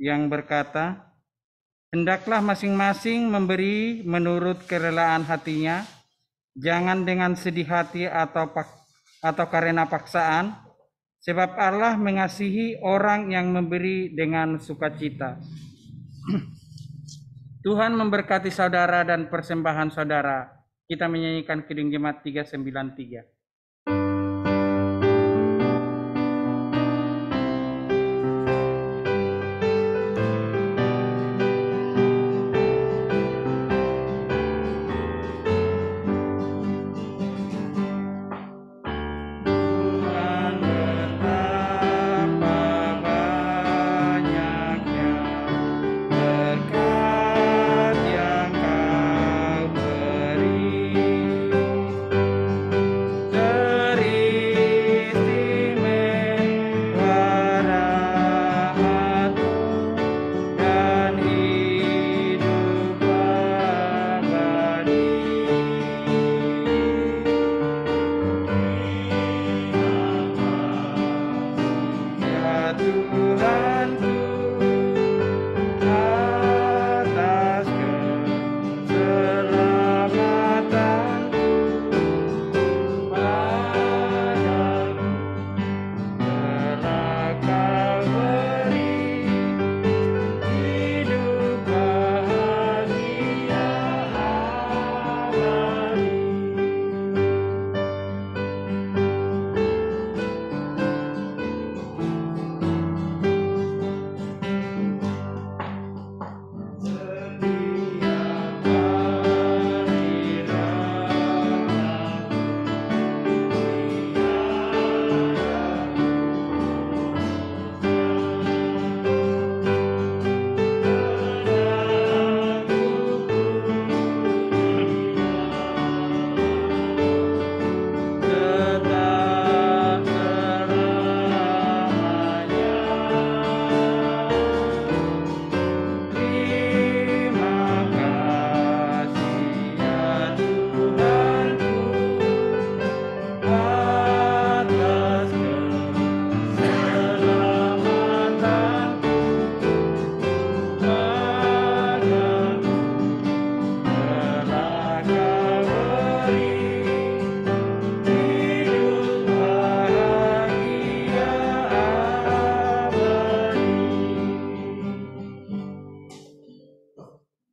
yang berkata, hendaklah masing-masing memberi menurut kerelaan hatinya, jangan dengan sedih hati atau karena paksaan, sebab Allah mengasihi orang yang memberi dengan sukacita. Tuhan memberkati saudara dan persembahan saudara. Kita menyanyikan Kidung Jemaat 393.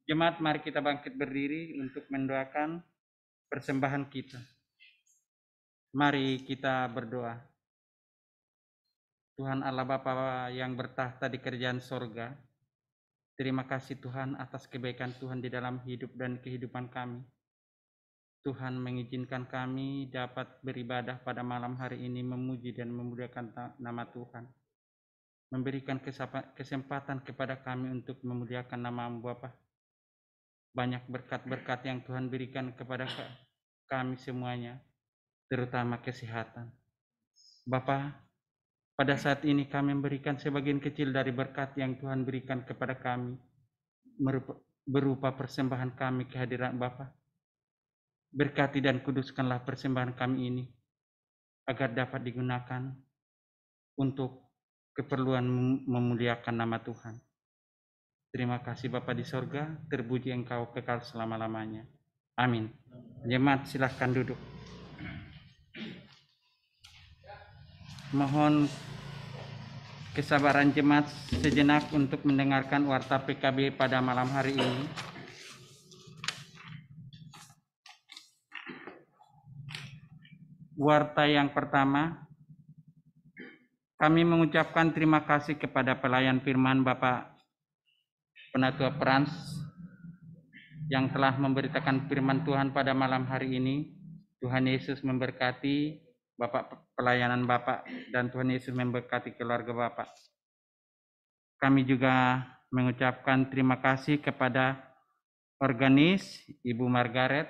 Jemaat, mari kita bangkit berdiri untuk mendoakan persembahan kita. Mari kita berdoa. Tuhan Allah Bapa yang bertahta di kerajaan sorga, terima kasih Tuhan atas kebaikan Tuhan di dalam hidup dan kehidupan kami. Tuhan mengizinkan kami dapat beribadah pada malam hari ini, memuji dan memuliakan nama Tuhan. Memberikan kesempatan kepada kami untuk memuliakan nama-Mu Bapa. Banyak berkat-berkat yang Tuhan berikan kepada kami semuanya, terutama kesehatan. Bapa, pada saat ini kami memberikan sebagian kecil dari berkat yang Tuhan berikan kepada kami, berupa persembahan kami kehadiran Bapa. Berkati dan kuduskanlah persembahan kami ini, agar dapat digunakan untuk keperluan memuliakan nama Tuhan. Terima kasih Bapa di sorga, terpuji Engkau kekal selama-lamanya. Amin. Jemaat silahkan duduk. Mohon kesabaran jemaat sejenak untuk mendengarkan warta PKB pada malam hari ini. Warta yang pertama, kami mengucapkan terima kasih kepada pelayan firman Bapak Penatua Frans yang telah memberitakan firman Tuhan pada malam hari ini. Tuhan Yesus memberkati Bapak pelayanan Bapak dan Tuhan Yesus memberkati keluarga Bapak. Kami juga mengucapkan terima kasih kepada organis Ibu Margaret.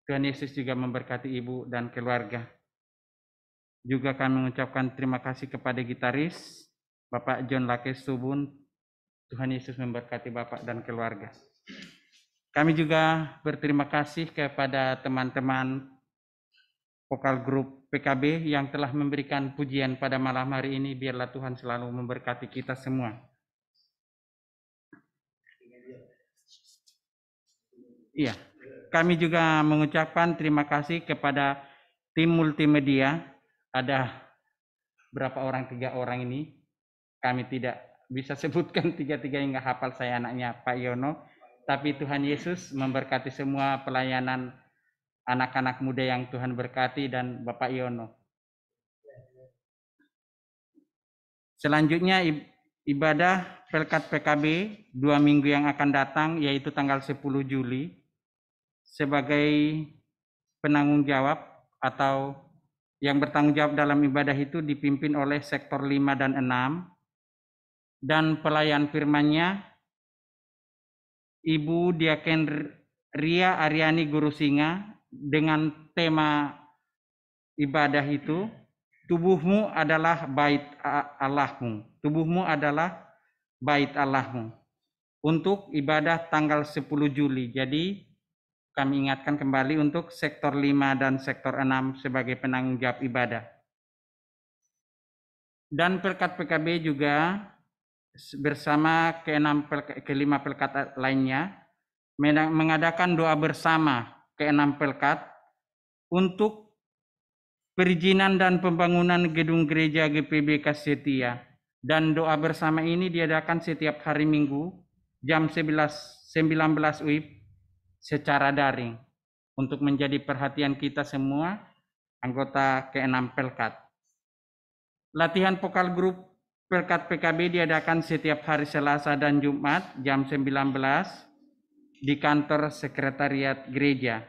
Tuhan Yesus juga memberkati Ibu dan keluarga. Juga kami mengucapkan terima kasih kepada gitaris Bapak John Lakes Subun. Tuhan Yesus memberkati Bapak dan keluarga. Kami juga berterima kasih kepada teman-teman vokal grup PKB yang telah memberikan pujian pada malam hari ini. Biarlah Tuhan selalu memberkati kita semua. Iya, kami juga mengucapkan terima kasih kepada tim multimedia. Ada berapa orang? 3 orang ini. Kami tidak bisa sebutkan 3-3 yang nggak hafal, saya anaknya Pak Yono. Tapi Tuhan Yesus memberkati semua pelayanan anak-anak muda yang Tuhan berkati dan Bapak Yono. Selanjutnya ibadah Pelkat PKB 2 minggu yang akan datang, yaitu tanggal 10 Juli. Sebagai penanggung jawab atau yang bertanggung jawab dalam ibadah itu dipimpin oleh sektor 5 dan 6. Dan pelayan firman-Nya Ibu Diaken Ria Aryani Guru Singa dengan tema ibadah itu, tubuhmu adalah bait Allahmu. Tubuhmu adalah bait Allahmu. Untuk ibadah tanggal 10 Juli. Jadi kami ingatkan kembali untuk sektor 5 dan sektor 6 sebagai penanggung jawab ibadah. Dan Pelkat PKB juga bersama ke-5 pelkat lainnya mengadakan doa bersama ke-6 pelkat untuk perizinan dan pembangunan gedung gereja GPB Setia. Dan doa bersama ini diadakan setiap hari Minggu jam 19 WIB secara daring untuk menjadi perhatian kita semua anggota ke-6 pelkat. Latihan vokal grup Pelkat PKB diadakan setiap hari Selasa dan Jumat jam 19 di kantor sekretariat gereja.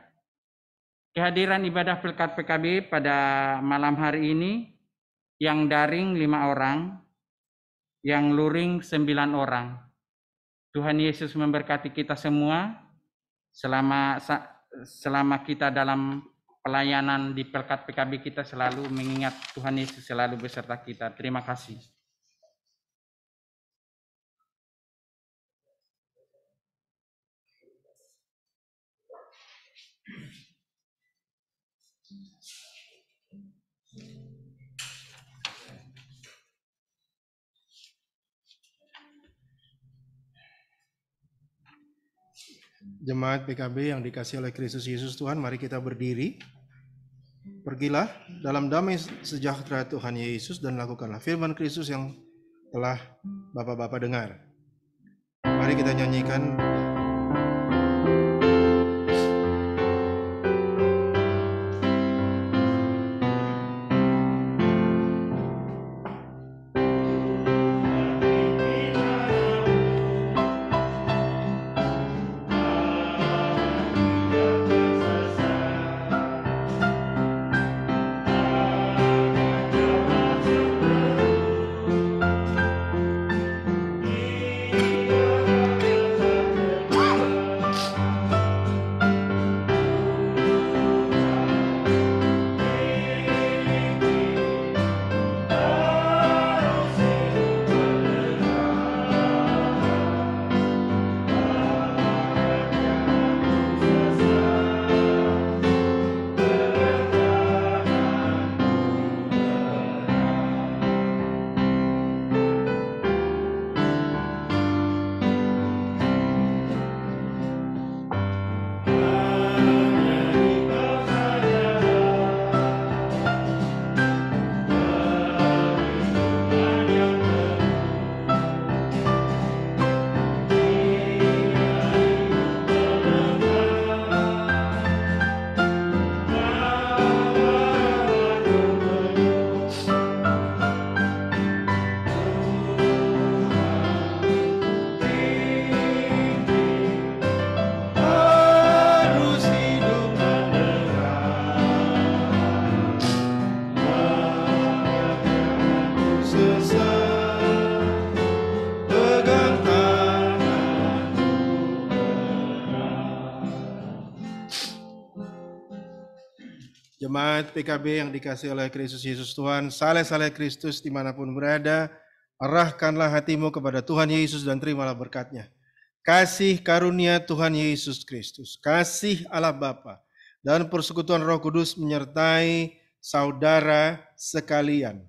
Kehadiran ibadah Pelkat PKB pada malam hari ini yang daring 5 orang, yang luring 9 orang. Tuhan Yesus memberkati kita semua. Selama kita dalam pelayanan di Pelkat PKB, kita selalu mengingat Tuhan Yesus selalu beserta kita. Terima kasih. Jemaat PKB yang dikasihi oleh Kristus Yesus Tuhan, mari kita berdiri. Pergilah dalam damai sejahtera Tuhan Yesus dan lakukanlah firman Kristus yang telah Bapak-bapak dengar. Mari kita nyanyikan Jemaat PKB yang dikasihi oleh Kristus Yesus Tuhan, saleh-saleh Kristus dimanapun berada, arahkanlah hatimu kepada Tuhan Yesus dan terimalah berkat-Nya. Kasih karunia Tuhan Yesus Kristus, kasih Allah Bapa, dan persekutuan Roh Kudus menyertai saudara sekalian.